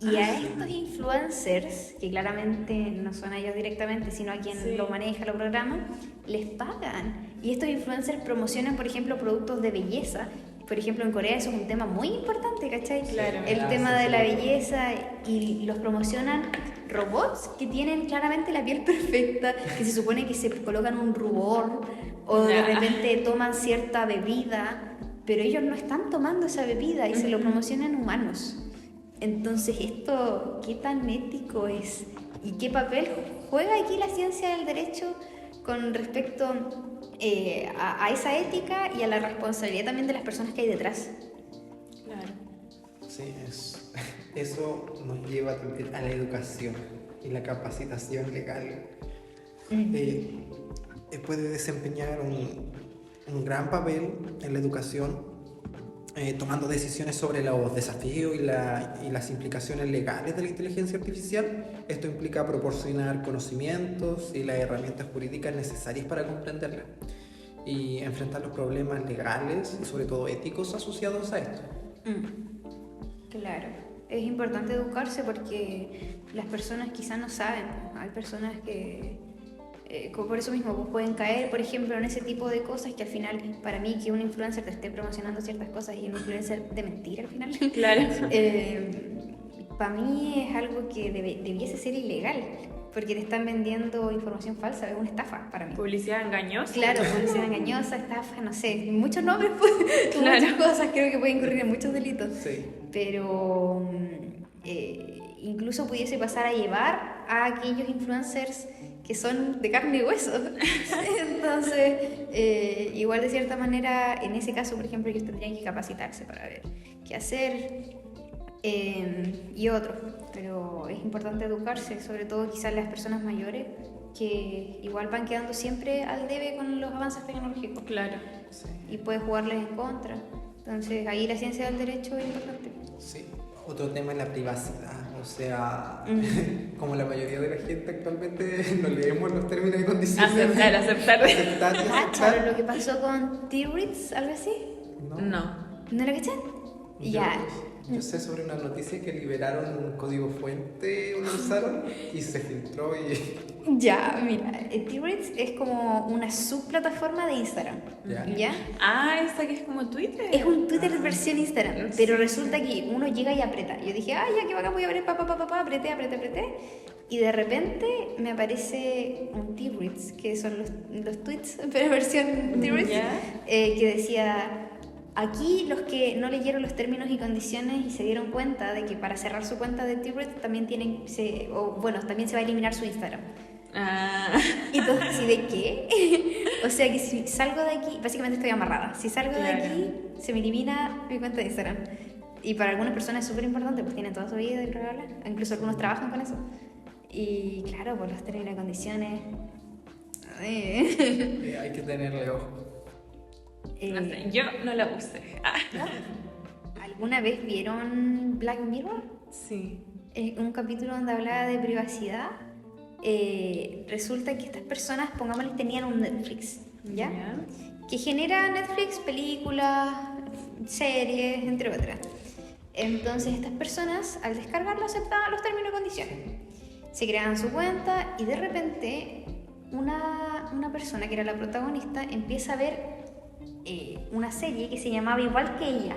Y a estos influencers, que claramente no son ellos directamente, sino a quien lo maneja, lo programa, les pagan. Y estos influencers promocionan, por ejemplo, productos de belleza. Por ejemplo, en Corea eso es un tema muy importante, ¿cachai? Claro. El tema de la belleza, y los promocionan robots que tienen claramente la piel perfecta, que se supone que se colocan un rubor o de repente toman cierta bebida, pero ellos no están tomando esa bebida y se lo promocionan humanos. Entonces, ¿esto qué tan ético es? ¿Y qué papel juega aquí la ciencia del derecho con respecto a esa ética y a la responsabilidad también de las personas que hay detrás? Claro. Sí, eso nos lleva también a la educación y la capacitación legal. Puede desempeñar un gran papel en la educación, tomando decisiones sobre los desafíos y las implicaciones legales de la inteligencia artificial. Esto implica proporcionar conocimientos y las herramientas jurídicas necesarias para comprenderla y enfrentar los problemas legales y sobre todo éticos asociados a esto. Claro, es importante educarse porque las personas quizás no saben. Hay personas que por eso mismo pues, pueden caer, por ejemplo, en ese tipo de cosas que al final, para mí, que un influencer te esté promocionando ciertas cosas y un influencer de mentira al final, Claro. para mí es algo que debiese ser ilegal, porque te están vendiendo información falsa, es una estafa para mí. Publicidad engañosa. Claro, publicidad engañosa, estafa, no sé, muchos nombres, pues, Claro. muchas cosas, creo que pueden incurrir en muchos delitos. Sí. Pero incluso pudiese pasar a llevar a aquellos influencers que son de carne y hueso. Entonces, igual de cierta manera, en ese caso, por ejemplo, ellos tendrían que capacitarse para ver qué hacer y otros. Pero es importante educarse, sobre todo quizás las personas mayores, que igual van quedando siempre al debe con los avances tecnológicos. Claro. Sí. Y puede jugarles en contra. Entonces, ahí la ciencia del derecho es importante. Sí. Otro tema es la privacidad. O sea, como la mayoría de la gente actualmente no leemos los términos y condiciones. Aceptar. ¿Cacharon lo que pasó con T-Reads, algo así? No. ¿No lo cachan? Ya. Yo sé sobre una noticia que liberaron un código fuente, lo usaron y se filtró y... Ya, mira, T-Reads es como una subplataforma de Instagram. ¿Ya? Ah, esa que es como Twitter. Es un Twitter versión Instagram, pero resulta que uno llega y aprieta. Yo dije, ya que bacán, voy a ver, apreté. Y de repente me aparece un T-Reads, que son los tweets, pero versión T-Reads, que decía... Aquí los que no leyeron los términos y condiciones y se dieron cuenta de que para cerrar su cuenta de T-Reads también también se va a eliminar su Instagram. Y entonces, ¿de qué? O sea que si salgo de aquí, básicamente estoy amarrada. Si salgo de aquí, se me elimina mi cuenta de Instagram. Y para algunas personas es súper importante, pues tienen toda su vida y bla, bla, bla. Incluso algunos trabajan con eso. Y claro, pues los términos y condiciones... Hay que tenerle ojo. No sé, yo no la usé. ¿Alguna vez vieron Black Mirror? Sí. Un capítulo donde hablaba de privacidad. Resulta que estas personas, pongámosles, tenían un Netflix, ¿ya? Que genera Netflix películas, series, entre otras. Entonces estas personas, al descargarlo, aceptaban los términos y condiciones. Se creaban su cuenta y de repente una persona que era la protagonista empieza a ver una serie que se llamaba Igual que ella.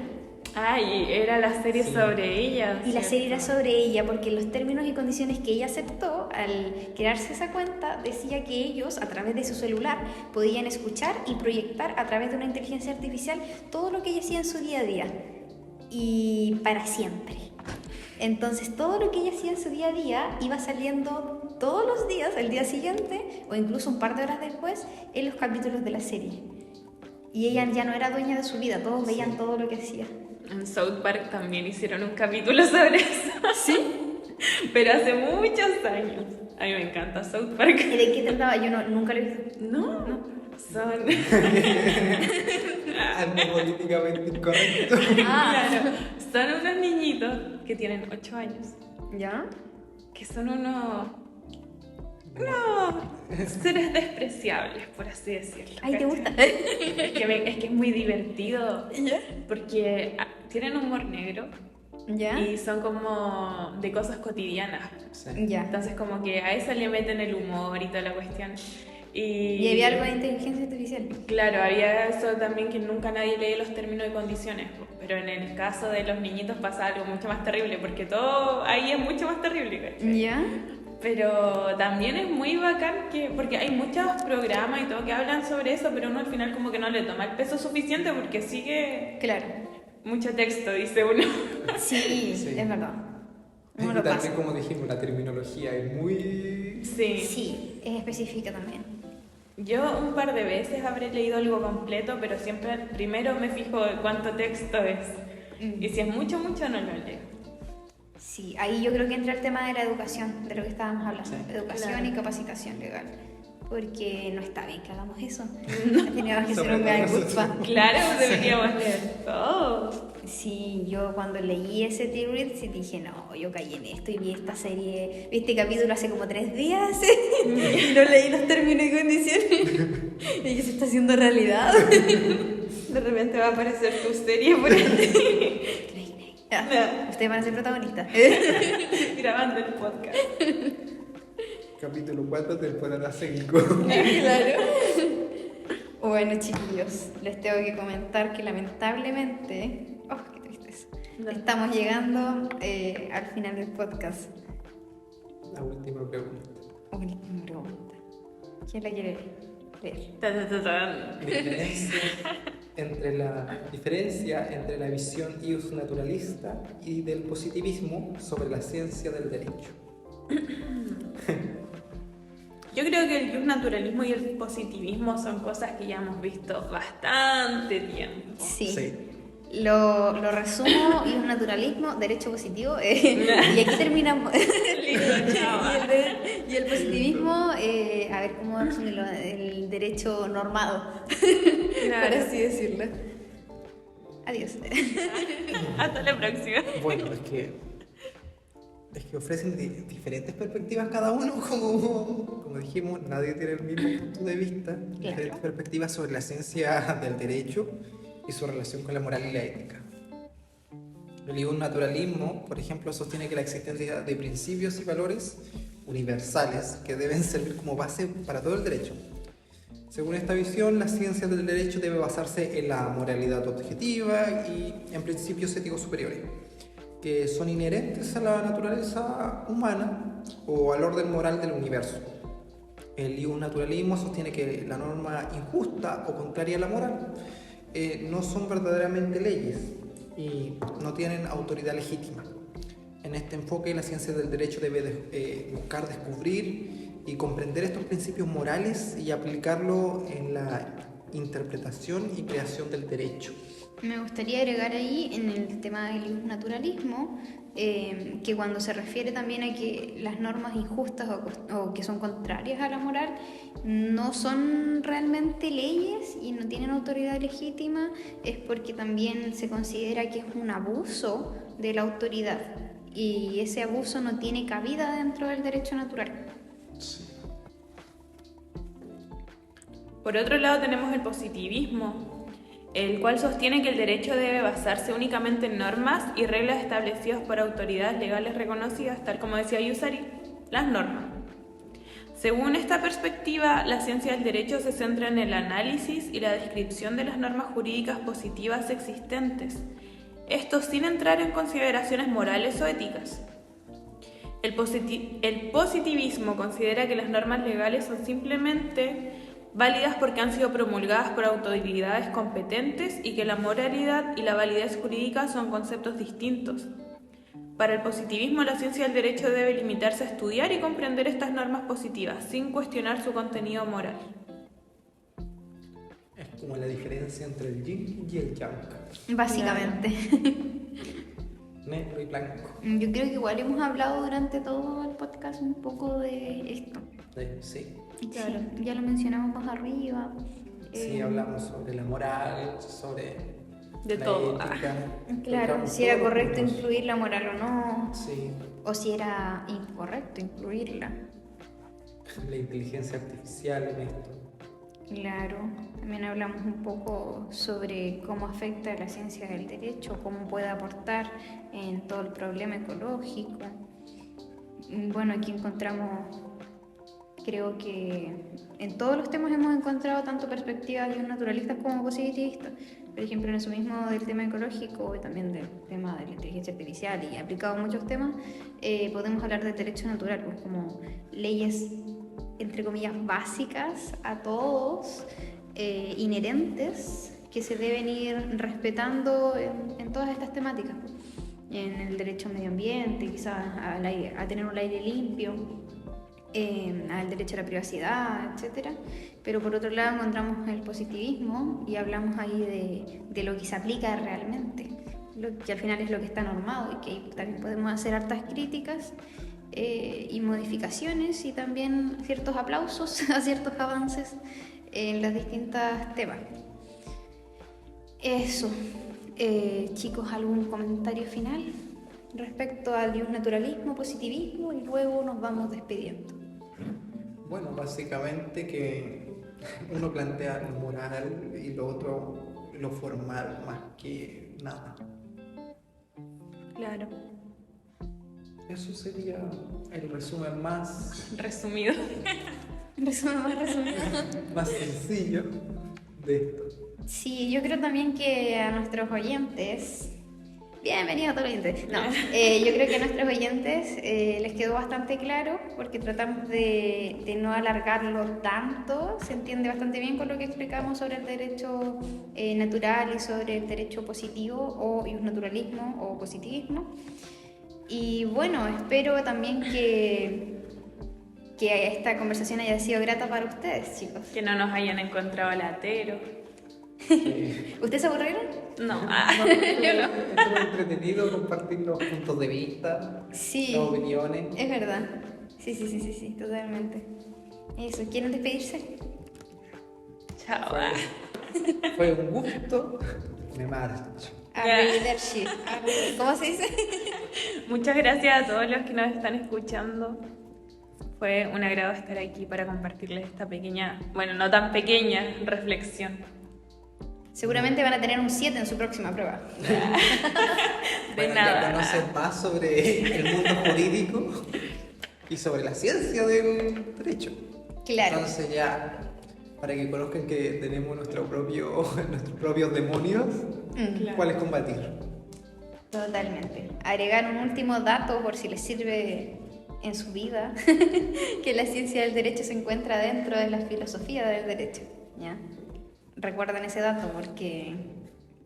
Ay, era la serie sobre ella. Y la serie era sobre ella porque los términos y condiciones que ella aceptó al crearse esa cuenta decía que ellos, a través de su celular, podían escuchar y proyectar a través de una inteligencia artificial todo lo que ella hacía en su día a día. Y para siempre. Entonces todo lo que ella hacía en su día a día iba saliendo todos los días, el día siguiente o incluso un par de horas después en los capítulos de la serie. Y ella ya no era dueña de su vida, todos veían todo lo que hacía. En South Park también hicieron un capítulo sobre eso. ¿Sí? Pero hace muchos años. A mí me encanta South Park. ¿Y de qué trataba? Yo nunca lo he visto. No. Son... Algo políticamente incorrecto. Claro. Son unos niñitos que tienen 8 años. ¿Ya? Que son unos seres despreciables, por así decirlo. Ay, ¿te gusta? Es que es muy divertido. ¿Ya? Porque tienen humor negro. ¿Ya? Y son como de cosas cotidianas. Sí. Ya. Entonces como que a eso le meten el humor y toda la cuestión. ¿Y había algo de inteligencia artificial? Claro, había eso también que nunca nadie lee los términos y condiciones. Pero en el caso de los niñitos pasa algo mucho más terrible, porque todo ahí es mucho más terrible, ¿cachai? ¿Ya? Pero también es muy bacán porque hay muchos programas y todo que hablan sobre eso, pero uno al final como que no le toma el peso suficiente porque sigue Claro. mucho texto, dice uno. Sí, Sí. es verdad. Y No lo también, pasa. como dijimos, la terminología es muy... Sí. Sí, es específica también. Yo un par de veces habré leído algo completo, pero siempre primero me fijo de cuánto texto es. Y si es mucho, no lo leo. Sí, ahí yo creo que entra el tema de la educación, de lo que estábamos hablando. Sí. Educación Claro. y capacitación legal. Porque no está bien que hagamos eso. Teníamos que Sobre hacer un todo mea nosotros. culpa. Claro, deberíamos leer todo. Sí, yo cuando leí ese T-Read sí dije, no, yo caí en esto y vi esta serie, vi este capítulo hace como 3 días y no leí los términos y condiciones y que se está haciendo realidad. De repente va a aparecer tu serie por ahí. Ustedes van a ser protagonistas. Grabando el podcast. Capítulo 4, temporada 5. Claro. Bueno, chiquillos, les tengo que comentar que lamentablemente, qué tristeza, estamos llegando al final del podcast. La última pregunta. Última pregunta. ¿Quién la quiere leer? Ta, ta, ta, ta. Diferencia entre la visión naturalista y del positivismo sobre la ciencia del derecho. Yo creo que el naturalismo y el positivismo son cosas que ya hemos visto bastante tiempo. Sí. Lo resumo, y un naturalismo, derecho positivo, y aquí terminamos. Listo, chao. Y el positivismo, a ver cómo resumirlo, el derecho normado, Claro. por así decirlo. Adiós. Hasta la próxima. Bueno, es que ofrecen diferentes perspectivas cada uno, como dijimos, nadie tiene el mismo punto de vista, diferentes perspectivas sobre la ciencia del derecho y su relación con la moral y la ética. El libre naturalismo, por ejemplo, sostiene que la existencia de principios y valores universales que deben servir como base para todo el derecho. Según esta visión, la ciencia del derecho debe basarse en la moralidad objetiva y en principios éticos superiores, que son inherentes a la naturaleza humana o al orden moral del universo. El naturalismo sostiene que la norma injusta o contraria a la moral no son verdaderamente leyes y no tienen autoridad legítima. En este enfoque, la ciencia del derecho debe buscar descubrir y comprender estos principios morales y aplicarlo en la interpretación y creación del derecho. Me gustaría agregar ahí en el tema del naturalismo que cuando se refiere también a que las normas injustas o que son contrarias a la moral no son realmente leyes y no tienen autoridad legítima, es porque también se considera que es un abuso de la autoridad y ese abuso no tiene cabida dentro del derecho natural. Sí. Por otro lado tenemos el positivismo, el cual sostiene que el derecho debe basarse únicamente en normas y reglas establecidas por autoridades legales reconocidas, tal como decía Yusari, las normas. Según esta perspectiva, la ciencia del derecho se centra en el análisis y la descripción de las normas jurídicas positivas existentes, esto sin entrar en consideraciones morales o éticas. El positivismo considera que las normas legales son simplemente válidas porque han sido promulgadas por autoridades competentes y que la moralidad y la validez jurídica son conceptos distintos. Para el positivismo, la ciencia del derecho debe limitarse a estudiar y comprender estas normas positivas, sin cuestionar su contenido moral. Es como la diferencia entre el yin y el yang. Básicamente. Negro y blanco. Yo creo que igual hemos hablado durante todo el podcast un poco de esto. Sí. Claro, sí, ya lo mencionamos más arriba. Sí, hablamos sobre la moral, sobre de la todo. ética. Claro, si era correcto incluir la moral o no. Sí. O si era incorrecto incluirla. La inteligencia artificial en esto. Claro, también hablamos un poco sobre cómo afecta la ciencia del derecho, cómo puede aportar en todo el problema ecológico. Bueno, aquí encontramos, creo que en todos los temas hemos encontrado tanto perspectivas naturalistas como positivistas. Por ejemplo, en eso mismo del tema ecológico y también del tema de la inteligencia artificial y aplicado a muchos temas, podemos hablar de derecho natural, pues como leyes, entre comillas, básicas a todos, inherentes, que se deben ir respetando en todas estas temáticas. En el derecho al medio ambiente, quizás a tener un aire limpio, al derecho a la privacidad, etc. Pero por otro lado encontramos el positivismo y hablamos ahí de lo que se aplica realmente, lo que al final es lo que está normado y que ahí también podemos hacer hartas críticas y modificaciones y también ciertos aplausos a ciertos avances en los distintos temas. Eso. Chicos, ¿algún comentario final respecto al naturalismo, positivismo? Y luego nos vamos despidiendo. Bueno, básicamente que uno plantea lo moral y lo otro lo formal más que nada. Claro. Eso sería el resumen más Resumido. más sencillo de esto. Sí, yo creo también que a nuestros oyentes, bienvenidos a todos los oyentes, yo creo que a nuestros oyentes les quedó bastante claro porque tratamos de no alargarlo tanto, se entiende bastante bien con lo que explicamos sobre el derecho natural y sobre el derecho positivo o naturalismo o positivismo. Y bueno, espero también que esta conversación haya sido grata para ustedes, chicos. Que no nos hayan encontrado latero. ¿Ustedes se aburrieron? No, yo no. no. Es entretenido compartir los puntos de vista, Sí, las opiniones. es verdad. Sí, totalmente. Eso, ¿quieren despedirse? Chao. Fue un gusto, me marcho. Arrivederci. ¿Cómo se dice? Muchas gracias a todos los que nos están escuchando. Fue un agrado estar aquí para compartirles esta pequeña, bueno, no tan pequeña reflexión. Seguramente van a tener un 7 en su próxima prueba. Bueno, nada. ya conocen más sobre el mundo jurídico y sobre la ciencia del derecho. Claro. Entonces ya, para que conozcan que tenemos nuestros propios demonios, Claro. ¿cuáles combatir? Totalmente. Agregar un último dato por si les sirve en su vida, que la ciencia del derecho se encuentra dentro de la filosofía del derecho. ¿Ya? Recuerden ese dato porque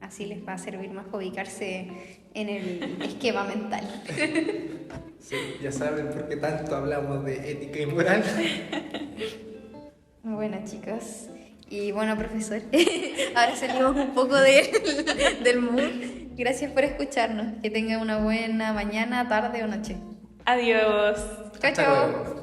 así les va a servir más para ubicarse en el esquema mental. Sí, ya saben por qué tanto hablamos de ética y moral. Bueno, chicos, Y bueno, profesor, ahora salimos un poco del mood. Gracias por escucharnos. Que tengan una buena mañana, tarde o noche. Adiós. Chao, Hasta chao. luego.